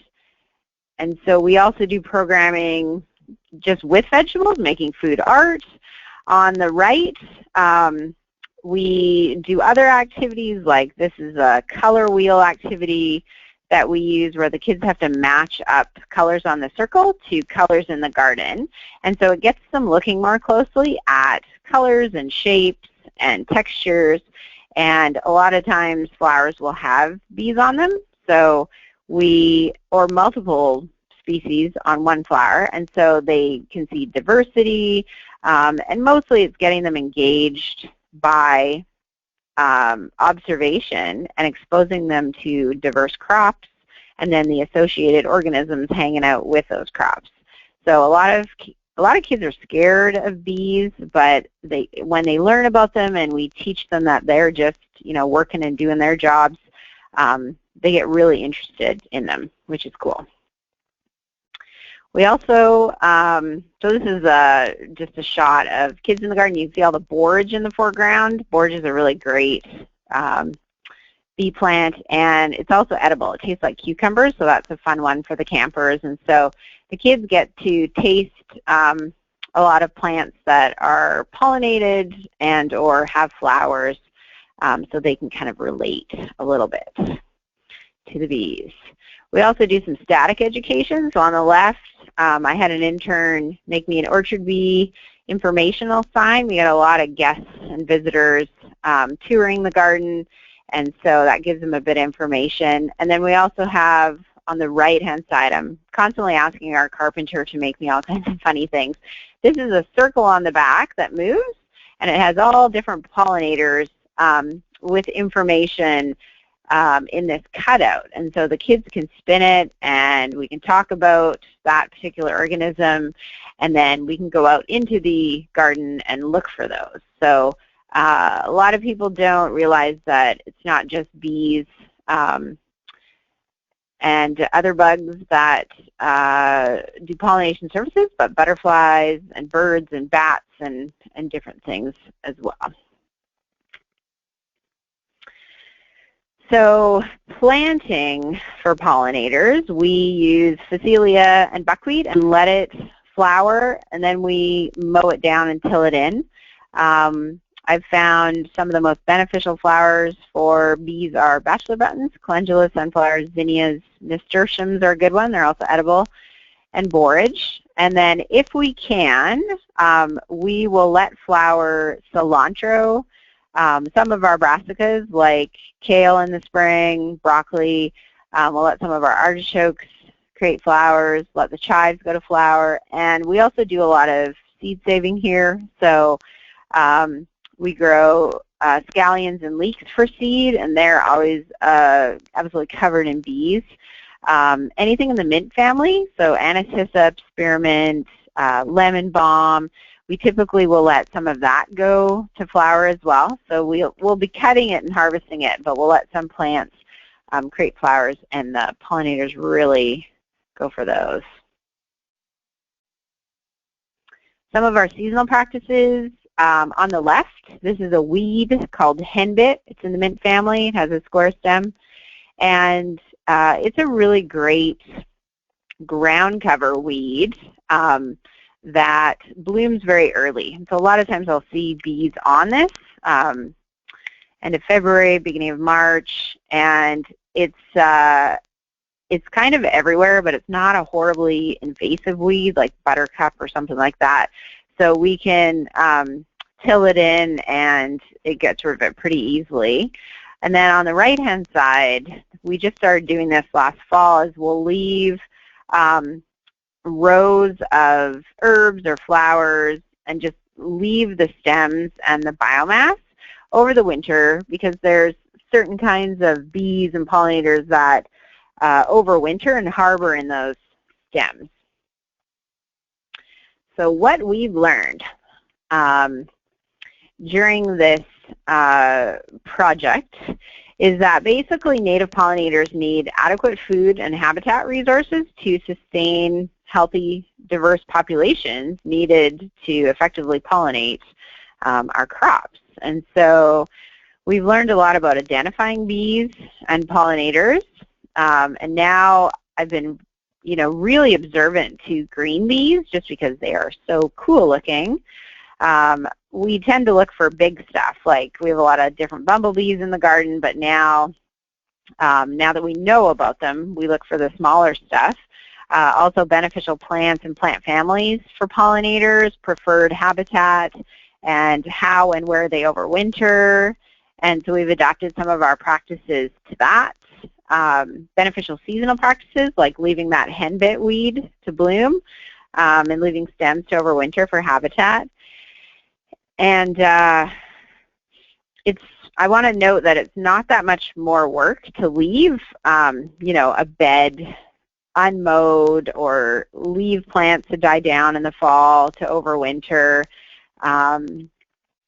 so we also do programming just with vegetables, making food art. On the right, we do other activities, like this is a color wheel activity that we use where the kids have to match up colors on the circle to colors in the garden. And so it gets them looking more closely at colors and shapes and textures. And a lot of times flowers will have bees on them. So or multiple species on one flower, and so they can see diversity, and mostly it's getting them engaged by observation and exposing them to diverse crops and then the associated organisms hanging out with those crops. So a lot of kids are scared of bees, but when they learn about them and we teach them that they're just, working and doing their jobs, they get really interested in them, which is cool. We also, so this is just a shot of kids in the garden. You can see all the borage in the foreground. Borage is a really great bee plant, and it's also edible. It tastes like cucumbers, so that's a fun one for the campers. And so the kids get to taste a lot of plants that are pollinated and or have flowers, so they can kind of relate a little bit to the bees. We also do some static education. So on the left, I had an intern make me an orchard bee informational sign. We had a lot of guests and visitors touring the garden, and so that gives them a bit of information. And then we also have, on the right-hand side, I'm constantly asking our carpenter to make me all kinds of funny things. This is a circle on the back that moves, and it has all different pollinators with information in this cutout. And so the kids can spin it, and we can talk about that particular organism, and then we can go out into the garden and look for those. So a lot of people don't realize that it's not just bees and other bugs that do pollination services, but butterflies and birds and bats and different things as well. So planting for pollinators, we use Phacelia and buckwheat and let it flower, and then we mow it down and till it in. I've found some of the most beneficial flowers for bees are bachelor buttons, calendula, sunflowers, zinnias, nasturtiums are a good one. They're also edible, and borage. And then if we can, we will let flower cilantro. Some of our brassicas, like kale in the spring, broccoli, we'll let some of our artichokes create flowers, let the chives go to flower, and we also do a lot of seed saving here. So we grow scallions and leeks for seed, and they're always absolutely covered in bees. Anything in the mint family, so anise, hyssop, spearmint, lemon balm, we typically will let some of that go to flower as well. So we'll be cutting it and harvesting it, but we'll let some plants create flowers, and the pollinators really go for those. Some of our seasonal practices, on the left, this is a weed called henbit. It's in the mint family. It has a square stem, and it's a really great ground cover weed that blooms very early. And so a lot of times I'll see bees on this end of February, beginning of March, and it's kind of everywhere, but it's not a horribly invasive weed like buttercup or something like that. So we can till it in, and it gets rid of it pretty easily. And then on the right-hand side, we just started doing this last fall, is we'll leave rows of herbs or flowers and just leave the stems and the biomass over the winter, because there's certain kinds of bees and pollinators that overwinter and harbor in those stems. So what we've learned during this project is that basically native pollinators need adequate food and habitat resources to sustain healthy, diverse populations needed to effectively pollinate our crops. And so we've learned a lot about identifying bees and pollinators, and now I've been really observant to green bees just because they are so cool looking. We tend to look for big stuff, like we have a lot of different bumblebees in the garden, but now that we know about them, we look for the smaller stuff. Also beneficial plants and plant families for pollinators, preferred habitat, and how and where they overwinter. And so we've adapted some of our practices to that. beneficial seasonal practices like leaving that henbit weed to bloom and leaving stems to overwinter for habitat. And I want to note that it's not that much more work to leave, you know, a bed unmowed or leave plants to die down in the fall to overwinter.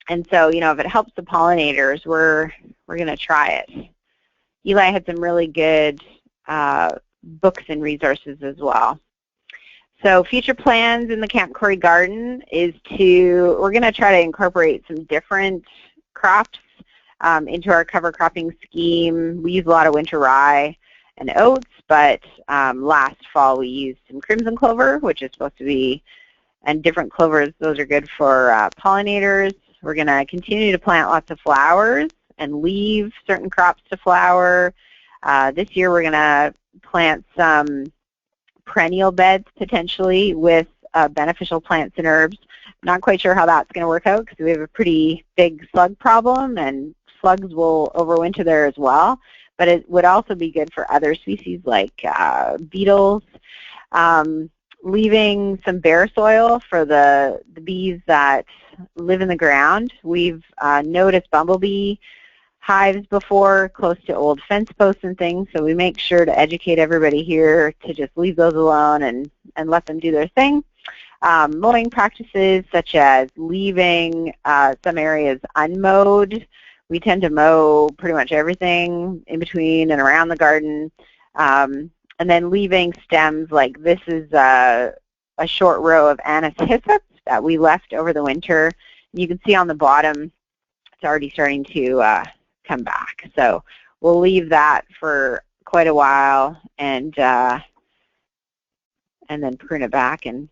And so, you know, if it helps the pollinators, we're going to try it. Eli had some really good books and resources as well. So future plans in the Camp Korey garden is we're going to try to incorporate some different crops into our cover cropping scheme. We use a lot of winter rye and oats, but last fall we used some crimson clover, which is supposed to be, and different clovers, those are good for pollinators. We're going to continue to plant lots of flowers and leave certain crops to flower. This year we're going to plant some perennial beds potentially with beneficial plants and herbs. Not quite sure how that's going to work out because we have a pretty big slug problem and slugs will overwinter there as well. But it would also be good for other species like beetles. Leaving some bare soil for the bees that live in the ground. We've noticed bumblebee hives before close to old fence posts and things, so we make sure to educate everybody here to just leave those alone and let them do their thing. Mowing practices such as leaving some areas unmowed. We tend to mow pretty much everything in between and around the garden. And then leaving stems, like this is a short row of anise hyssop that we left over the winter. You can see on the bottom it's already starting to come back. So we'll leave that for quite a while and then prune it back and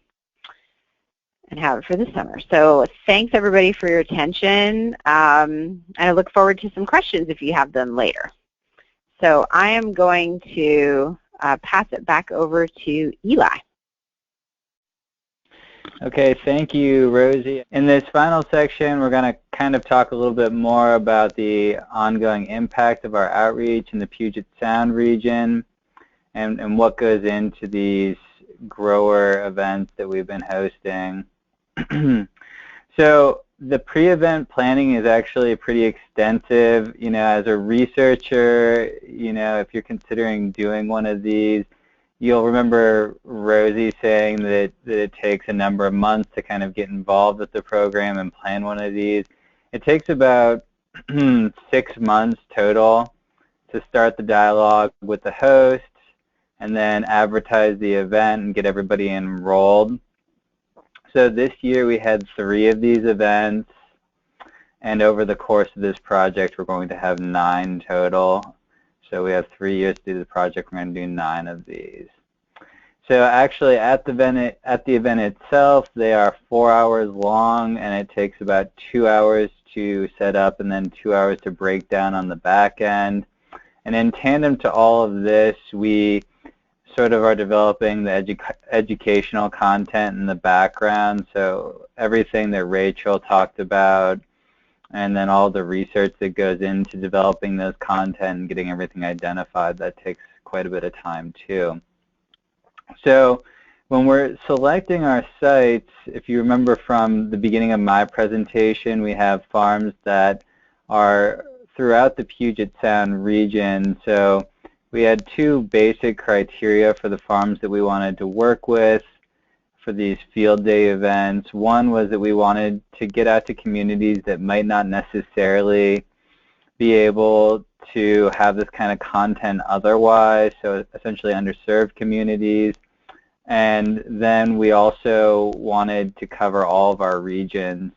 have it for the summer. So thanks everybody for your attention. And I look forward to some questions if you have them later. So I am going to pass it back over to Eli. Okay, thank you, Rosie. In this final section, we're going to kind of talk a little bit more about the ongoing impact of our outreach in the Puget Sound region and what goes into these grower events that we've been hosting. So the pre-event planning is actually pretty extensive. You know, as a researcher, you know, if you're considering doing one of these, you'll remember Rosie saying that it takes a number of months to kind of get involved with the program and plan one of these. It takes about 6 months total to start the dialogue with the host and then advertise the event and get everybody enrolled. So this year we had 3 of these events, and over the course of this project we're going to have 9 total. So we have 3 years to do the project. We're going to do 9 of these. So actually at the event itself, they are 4 hours long, and it takes about 2 hours to set up and then 2 hours to break down on the back end. And in tandem to all of this, we sort of are developing the educational content in the background. So everything that Rachel talked about, and then all the research that goes into developing those content and getting everything identified, that takes quite a bit of time too. So when we're selecting our sites, if you remember from the beginning of my presentation, we have farms that are throughout the Puget Sound region. So we had 2 basic criteria for the farms that we wanted to work with for these field day events. One was that we wanted to get out to communities that might not necessarily be able to have this kind of content otherwise, so essentially underserved communities. And then we also wanted to cover all of our regions.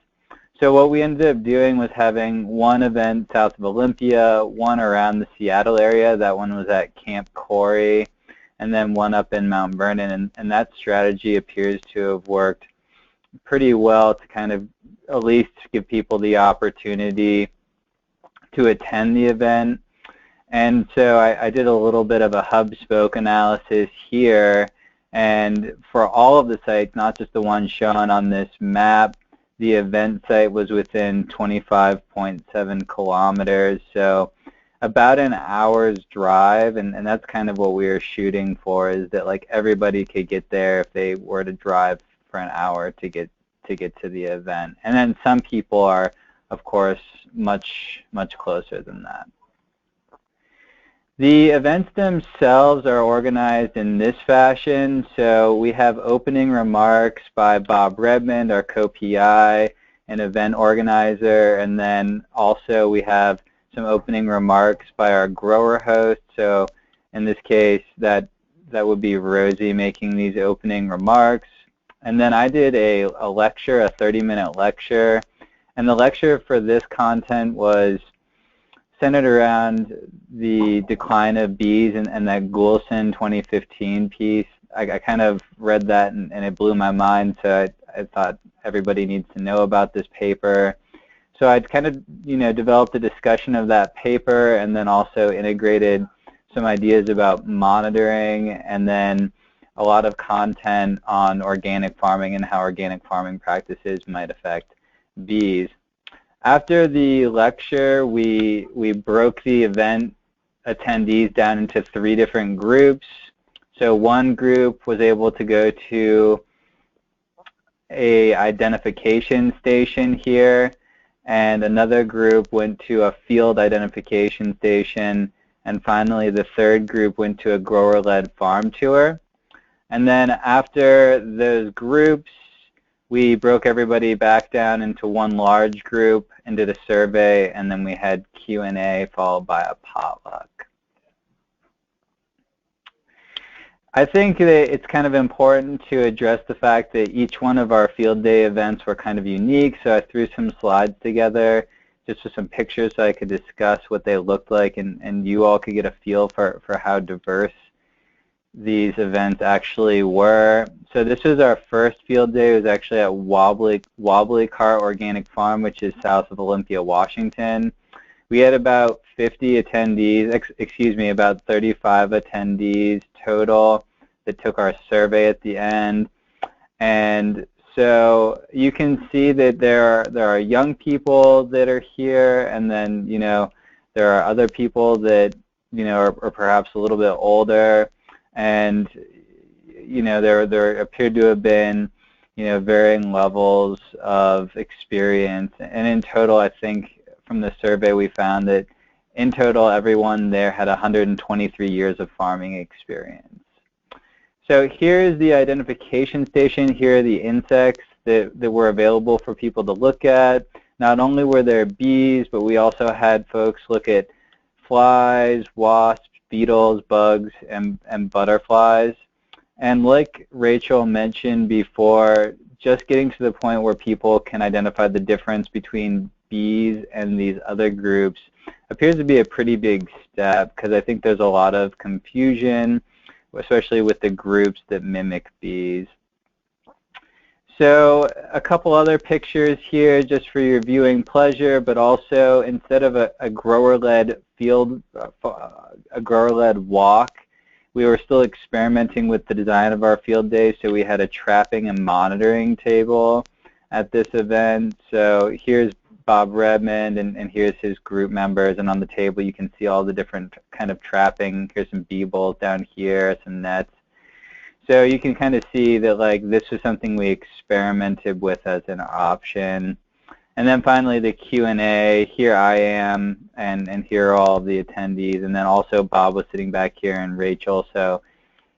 So what we ended up doing was having 1 event south of Olympia, 1 around the Seattle area. That one was at Camp Korey, and then 1 up in Mount Vernon. And that strategy appears to have worked pretty well to kind of at least give people the opportunity to attend the event. And so I did a little bit of a hub-spoke analysis here. And for all of the sites, not just the one shown on this map, the event site was within 25.7 kilometers. So about an hour's drive, and that's kind of what we were shooting for, is that like everybody could get there if they were to drive for an hour to get to the event. And then some people are, of course, much closer than that. The events themselves are organized in this fashion. So we have opening remarks by Bob Redmond, our co-PI and event organizer, and then also we have some opening remarks by our grower host. So in this case, that would be Rosy making these opening remarks. And then I did a lecture, a 30-minute lecture, and the lecture for this content was centered around the decline of bees and that Olssen 2015 piece. I kind of read that and it blew my mind, so I thought everybody needs to know about this paper. So I'd kind of, developed a discussion of that paper and then also integrated some ideas about monitoring and then a lot of content on organic farming and how organic farming practices might affect bees. After the lecture, we broke the event attendees down into 3 different groups. So one group was able to go to a identification station here, and another group went to a field identification station, and finally the third group went to a grower-led farm tour. And then after those groups, we broke everybody back down into one large group and did a survey, and then we had Q&A followed by a potluck. I think that it's kind of important to address the fact that each one of our field day events were kind of unique, so I threw some slides together just with some pictures so I could discuss what they looked like, and you all could get a feel for how diverse these events actually were. So this was our first field day. It was actually at Wobbly Cart Organic Farm, which is south of Olympia, Washington. We had about 50 attendees, about 35 attendees total that took our survey at the end. And so you can see that there are young people that are here, and then there are other people that are perhaps a little bit older. And there appeared to have been varying levels of experience, and in total I think from the survey we found that in total everyone there had 123 years of farming experience. So here's the identification station. Here are the insects that were available for people to look at. Not only were there bees, but we also had folks look at flies, wasps, beetles, bugs, and butterflies. And like Rachel mentioned before, just getting to the point where people can identify the difference between bees and these other groups appears to be a pretty big step, because I think there's a lot of confusion, especially with the groups that mimic bees. So a couple other pictures here just for your viewing pleasure, but also instead of a grower-led a grower-led walk, we were still experimenting with the design of our field day, so we had a trapping and monitoring table at this event. So here's Bob Redmond, and here's his group members, and on the table you can see all the different kind of trapping. Here's some bee bowls down here, some nets. So you can kind of see that this was something we experimented with as an option. And then finally the Q&A. Here I am, and here are all of the attendees, and then also Bob was sitting back here and Rachel. So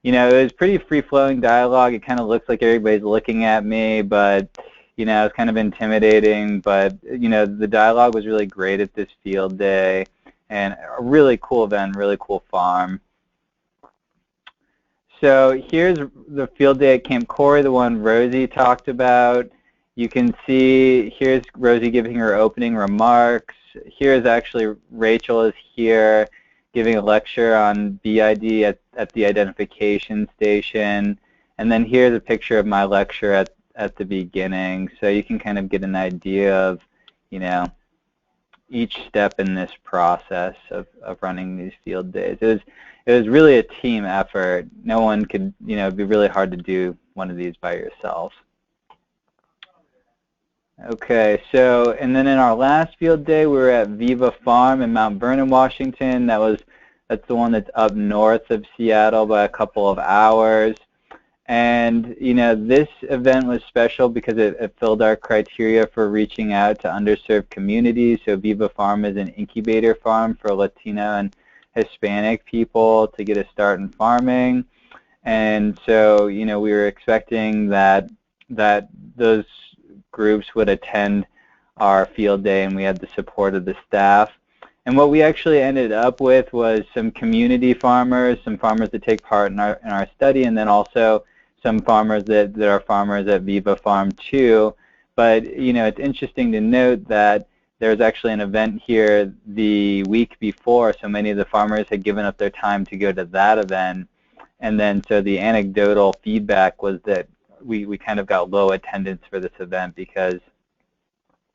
it was pretty free-flowing dialogue. It kind of looks like everybody's looking at me, but it's kind of intimidating. But the dialogue was really great at this field day, and a really cool event, really cool farm. So here's the field day at Camp Korey, the one Rosy talked about. You can see here's Rosy giving her opening remarks. Here's actually Rachel is here giving a lecture on BID at the identification station. And then here's a picture of my lecture at the beginning. So you can kind of get an idea of, each step in this process of running these field days. It was really a team effort. No one could, it'd be really hard to do one of these by yourself. Okay, so, and then in our last field day, we were at Viva Farm in Mount Vernon, Washington. That's the one that's up north of Seattle by a couple of hours. And, you know, this event was special because it filled our criteria for reaching out to underserved communities. So Viva Farm is an incubator farm for Latino and Hispanic people to get a start in farming. And so, you know, we were expecting that those groups would attend our field day, and we had the support of the staff. And what we actually ended up with was some community farmers, some farmers that take part in our study, and then also some farmers that are farmers at Viva Farm too. But, you know, it's interesting to note that there's actually an event here the week before, so many of the farmers had given up their time to go to that event. And then so the anecdotal feedback was that we kind of got low attendance for this event because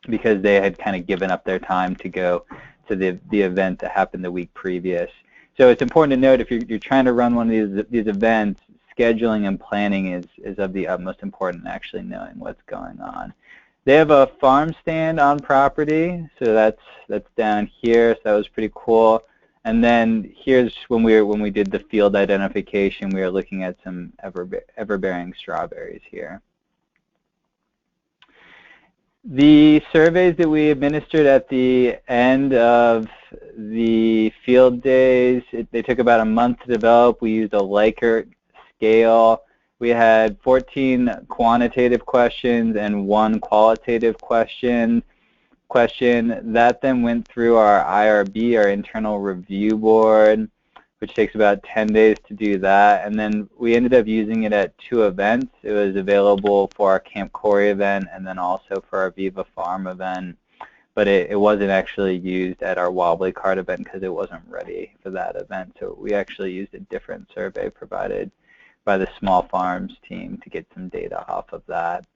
they had kind of given up their time to go to the event that happened the week previous. So it's important to note if you're trying to run one of these events, scheduling and planning is of the utmost importance, actually knowing what's going on. They have a farm stand on property, so that's down here, so that was pretty cool. And then here's when we did the field identification, we were looking at some everbearing strawberries here. The surveys that we administered at the end of the field days, they took about a month to develop. We used a Likert scale. We had 14 quantitative questions and 1 qualitative question. That then went through our IRB, our internal review board, which takes about 10 days to do that. And then we ended up using it at 2 events. It was available for our Camp Korey event and then also for our Viva Farm event. But it wasn't actually used at our Wobbly Card event because it wasn't ready for that event. So we actually used a different survey provided by the Small Farms team to get some data off of that.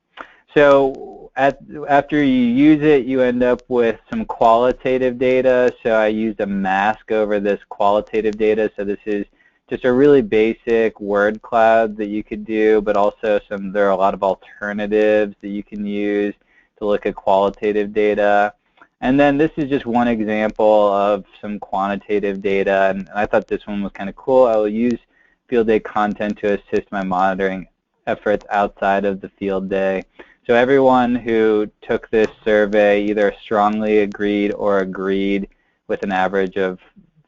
So after you use it, you end up with some qualitative data. So I used a mask over this qualitative data. So this is just a really basic word cloud that you could do, but also there are a lot of alternatives that you can use to look at qualitative data. And then this is just one example of some quantitative data, and I thought this one was kind of cool. I will use field day content to assist my monitoring efforts outside of the field day. So everyone who took this survey either strongly agreed or agreed with an average of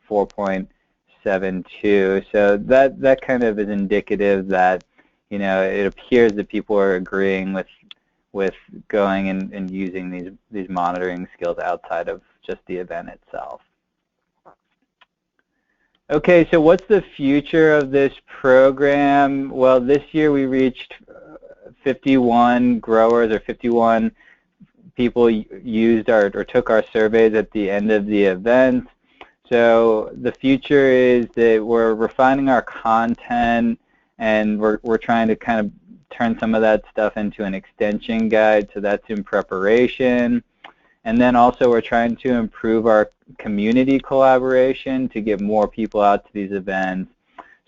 4.72. So that kind of is indicative that, you know, it appears that people are agreeing with going and using these monitoring skills outside of just the event itself. Okay, so what's the future of this program? Well, this year we reached 51 growers, or 51 people used or took our surveys at the end of the event. So the future is that we're refining our content, and we're trying to kind of turn some of that stuff into an extension guide, so that's in preparation. And then also we're trying to improve our community collaboration to get more people out to these events.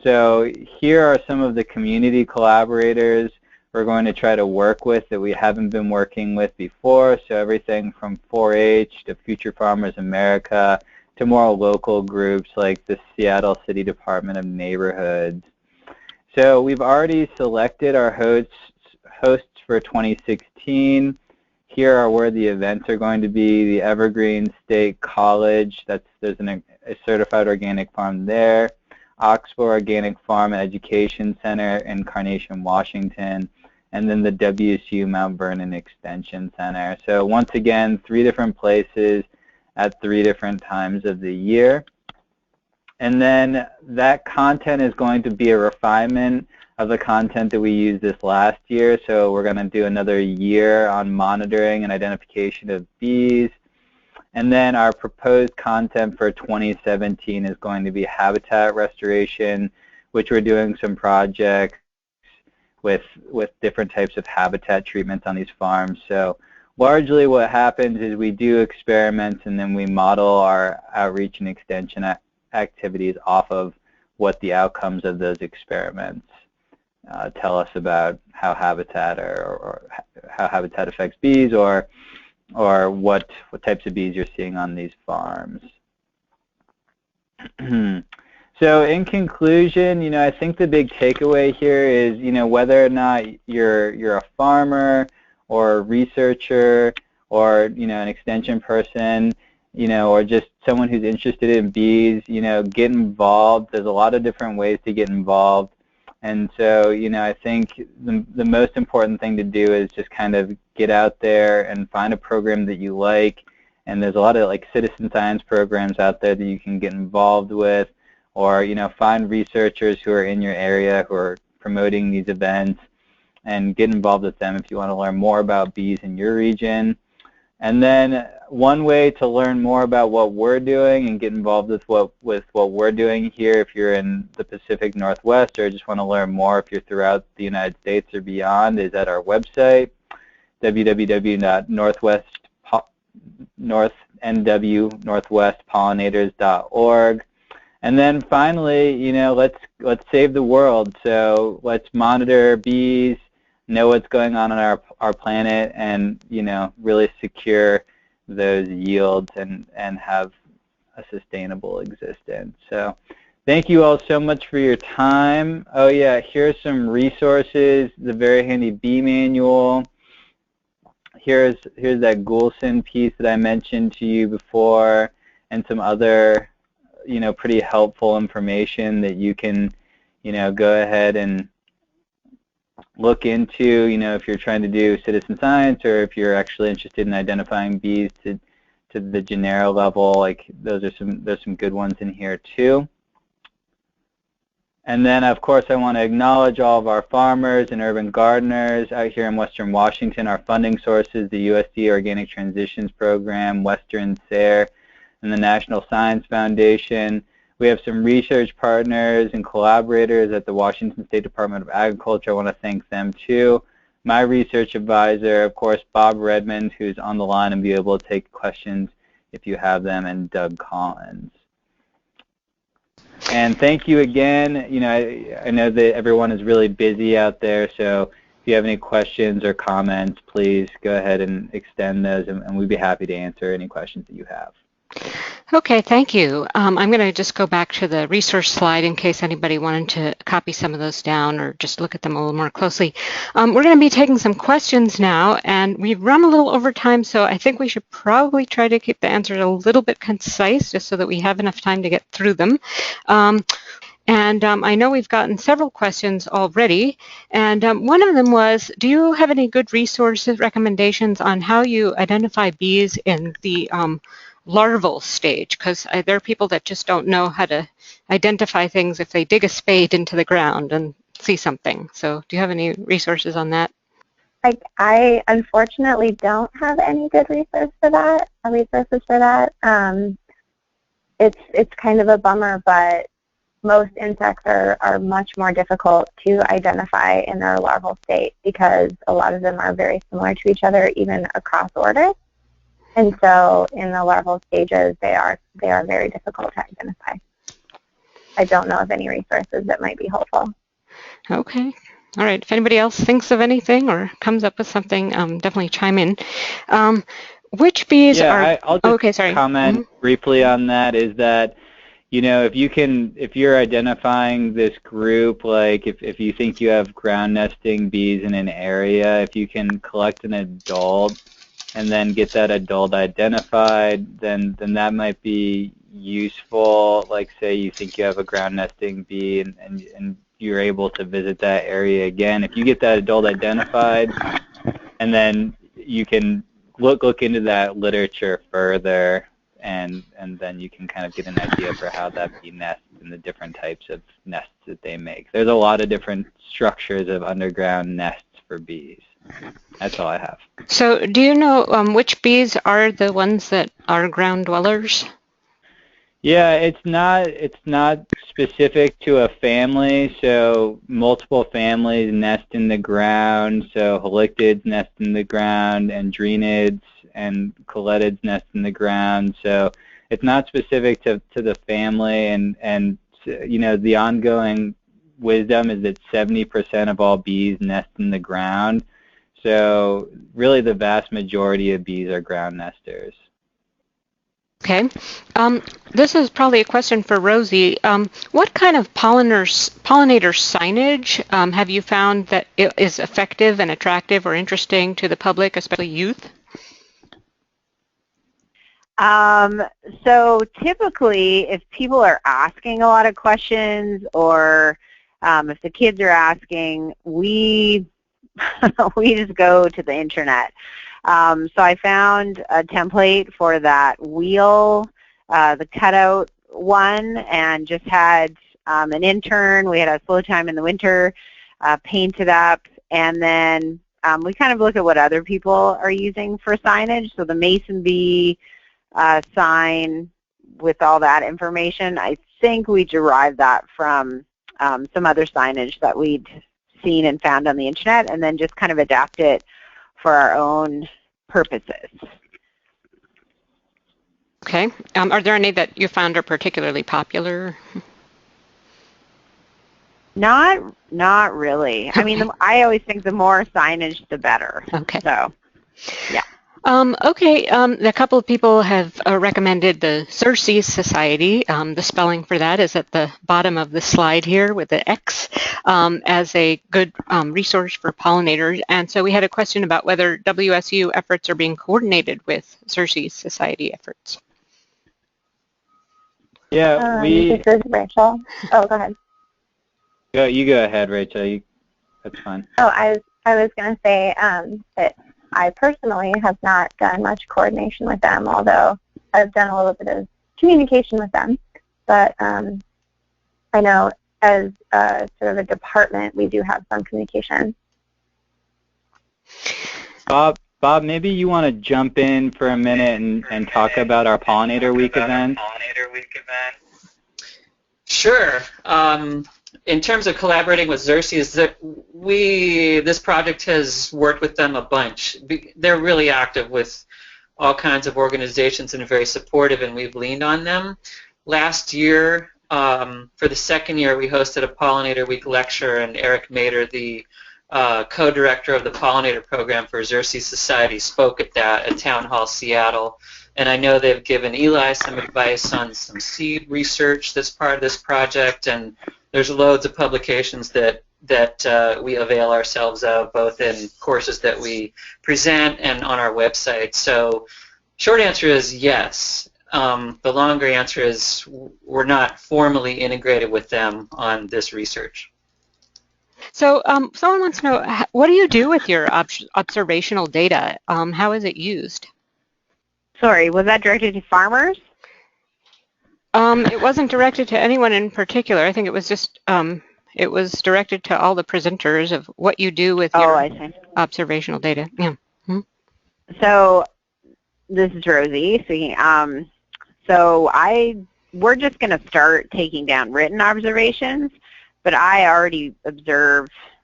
So here are some of the community collaborators we're going to try to work with that we haven't been working with before. So everything from 4-H to Future Farmers America to more local groups like the Seattle City Department of Neighborhoods. So we've already selected our hosts for 2016. Here are where the events are going to be: the Evergreen State College, there's a certified organic farm there, Oxbow Organic Farm and Education Center in Carnation, Washington, and then the WSU Mount Vernon Extension Center. So once again, 3 different places at 3 different times of the year. And then that content is going to be a refinement of the content that we used this last year. So we're going to do another year on monitoring and identification of bees. And then our proposed content for 2017 is going to be habitat restoration, which we're doing some projects with different types of habitat treatments on these farms. So largely what happens is we do experiments and then we model our outreach and extension activities off of what the outcomes of those experiments tell us about how habitat or how habitat affects bees, or what types of bees you're seeing on these farms. So in conclusion, I think the big takeaway here is, whether or not you're a farmer or a researcher or, an extension person, or just someone who's interested in bees, get involved. There's a lot of different ways to get involved. And so, I think the most important thing to do is just kind of get out there and find a program that you like. And there's a lot of citizen science programs out there that you can get involved with, or find researchers who are in your area who are promoting these events and get involved with them if you want to learn more about bees in your region. And then one way to learn more about what we're doing and get involved with what we're doing here, if you're in the Pacific Northwest or just want to learn more if you're throughout the United States or beyond, is at our website, www.northwestpollinators.org. And then finally, let's save the world. So let's monitor bees, know what's going on our planet, and really secure those yields and have a sustainable existence. So thank you all so much for your time. Oh yeah, here's some resources: the very handy bee manual. Here's that Olssen piece that I mentioned to you before, and some other pretty helpful information that you can go ahead and look into, if you're trying to do citizen science, or if you're actually interested in identifying bees to the genera level. There's some good ones in here too. And then of course I want to acknowledge all of our farmers and urban gardeners out here in Western Washington. Our funding sources: the USDA Organic Transitions Program, Western SARE, and the National Science Foundation. We have some research partners and collaborators at the Washington State Department of Agriculture. I want to thank them too. My research advisor, of course, Bob Redmond, who's on the line and be able to take questions if you have them, and Doug Collins. And thank you again. I know that everyone is really busy out there, so if you have any questions or comments, please go ahead and extend those, and we'd be happy to answer any questions that you have. Okay, thank you. I'm going to just go back to the resource slide in case anybody wanted to copy some of those down or just look at them a little more closely. We're going to be taking some questions now, and we've run a little over time, so I think we should probably try to keep the answers a little bit concise just so that we have enough time to get through them. I know we've gotten several questions already, and one of them was, do you have any good resources, recommendations on how you identify bees in the larval stage? Because there are people that just don't know how to identify things if they dig a spade into the ground and see something. So do you have any resources on that? I unfortunately don't have any good resources for that. It's kind of a bummer, but most insects are much more difficult to identify in their larval state because a lot of them are very similar to each other, even across orders. And so in the larval stages, they are very difficult to identify. I don't know of any resources that might be helpful. Okay. All right. If anybody else thinks of anything or comes up with something, definitely chime in. Which bees are... I'll just comment briefly on that, is that, if you're identifying this group, if you think you have ground nesting bees in an area, if you can collect an adult and then get that adult identified, then that might be useful. Say you think you have a ground nesting bee and you're able to visit that area again. If you get that adult identified, and then you can look into that literature further, and then you can kind of get an idea for how that bee nests and the different types of nests that they make. There's a lot of different structures of underground nests for bees. That's all I have. So do you know which bees are the ones that are ground dwellers? Yeah, it's not specific to a family. So multiple families nest in the ground. So halictids nest in the ground, and drenids and coletids nest in the ground. So it's not specific to the family, and the ongoing wisdom is that 70% of all bees nest in the ground. So really the vast majority of bees are ground nesters. Okay. This is probably a question for Rosy. What kind of pollinator signage have you found that is effective and attractive or interesting to the public, especially youth? So typically, if people are asking a lot of questions, or if the kids are asking, we we just go to the internet. So I found a template for that wheel, the cutout one, and just had an intern. We had a slow time in the winter, paint it up, and then we kind of look at what other people are using for signage. So the mason bee sign with all that information, I think we derived that from some other signage that we'd seen and found on the internet, and then just kind of adapt it for our own purposes. Okay. Are there any that you found are particularly popular? Not really. I mean, I always think the more signage, the better. Okay. So, yeah. Okay, a couple of people have recommended the Xerces Society. The spelling for that is at the bottom of the slide here with the X, as a good resource for pollinators. And so we had a question about whether WSU efforts are being coordinated with Xerces Society efforts. Yeah, This is Rachel. Oh, go ahead. You go ahead, Rachel. That's fine. Oh, I was going to say that I personally have not done much coordination with them, although I've done a little bit of communication with them. But I know as sort of a department, we do have some communication. Bob, maybe you want to jump in for a minute and talk about our Pollinator Week event? Sure. In terms of collaborating with Xerces, this project has worked with them a bunch. They're really active with all kinds of organizations and very supportive, and we've leaned on them. Last year, for the second year, we hosted a Pollinator Week lecture, and Eric Mader, the co-director of the Pollinator program for Xerces Society, spoke at that at Town Hall Seattle. And I know they've given Elias some advice on some seed research that's part of this project, and there's loads of publications that we avail ourselves of, both in courses that we present and on our website. So short answer is yes. The longer answer is we're not formally integrated with them on this research. So someone wants to know, what do you do with your observational data? How is it used? Sorry, was that directed to farmers? It wasn't directed to anyone in particular. I think it was just it was directed to all the presenters of what you do with your observational data. Yeah. Hmm. So this is Rosy speaking. So we're just going to start taking down written observations, but I already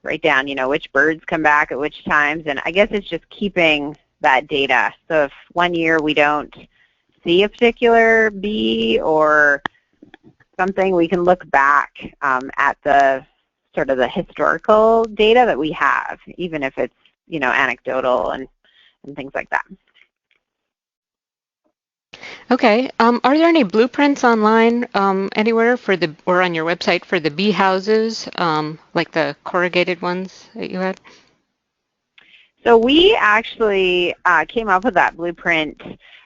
write down, which birds come back at which times, and I guess it's just keeping that data. So if one year we don't see a particular bee or something, we can look back at the sort of the historical data that we have, even if it's anecdotal and things like that. Okay. Are there any blueprints online anywhere or on your website for the bee houses, like the corrugated ones that you had? So we actually came up with that blueprint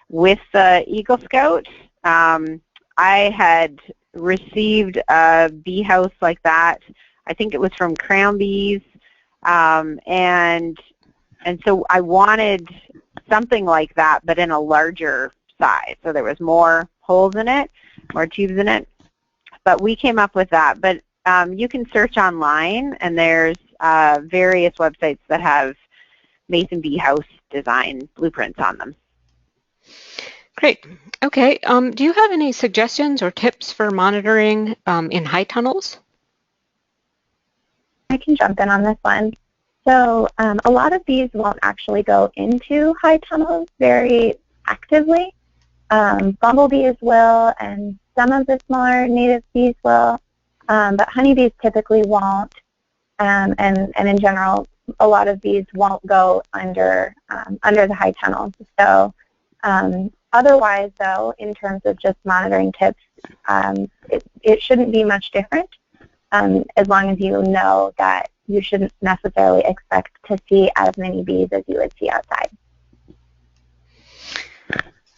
with the Eagle Scout. I had received a bee house like that. I think it was from Crown Bees, and so I wanted something like that, but in a larger size. So there was more holes in it, more tubes in it. But we came up with that. But you can search online, and there's various websites that have mason bee house design blueprints on them. Great. Okay. Do you have any suggestions or tips for monitoring in high tunnels? I can jump in on this one. So a lot of bees won't actually go into high tunnels very actively. Bumblebees will, and some of the smaller native bees will. but honeybees typically won't, and in general, a lot of bees won't go under the high tunnels. So otherwise, though, in terms of just monitoring tips, it shouldn't be much different, as long as you know that you shouldn't necessarily expect to see as many bees as you would see outside.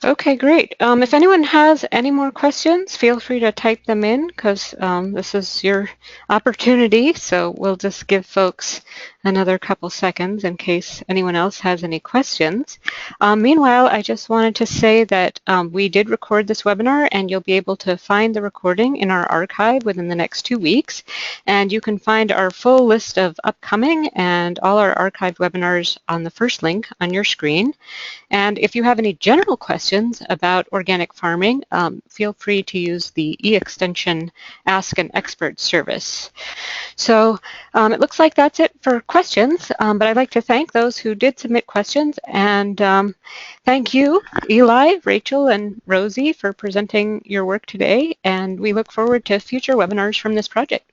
Okay, great. If anyone has any more questions, feel free to type them in, because this is your opportunity. So we'll just give folks another couple seconds in case anyone else has any questions. Meanwhile, I just wanted to say that we did record this webinar, and you'll be able to find the recording in our archive within the next 2 weeks. And you can find our full list of upcoming and all our archived webinars on the first link on your screen. And if you have any general questions about organic farming, feel free to use the e-extension Ask an Expert service. So it looks like that's it for questions, but I'd like to thank those who did submit questions, and thank you, Eli, Rachel, and Rosy, for presenting your work today, and we look forward to future webinars from this project.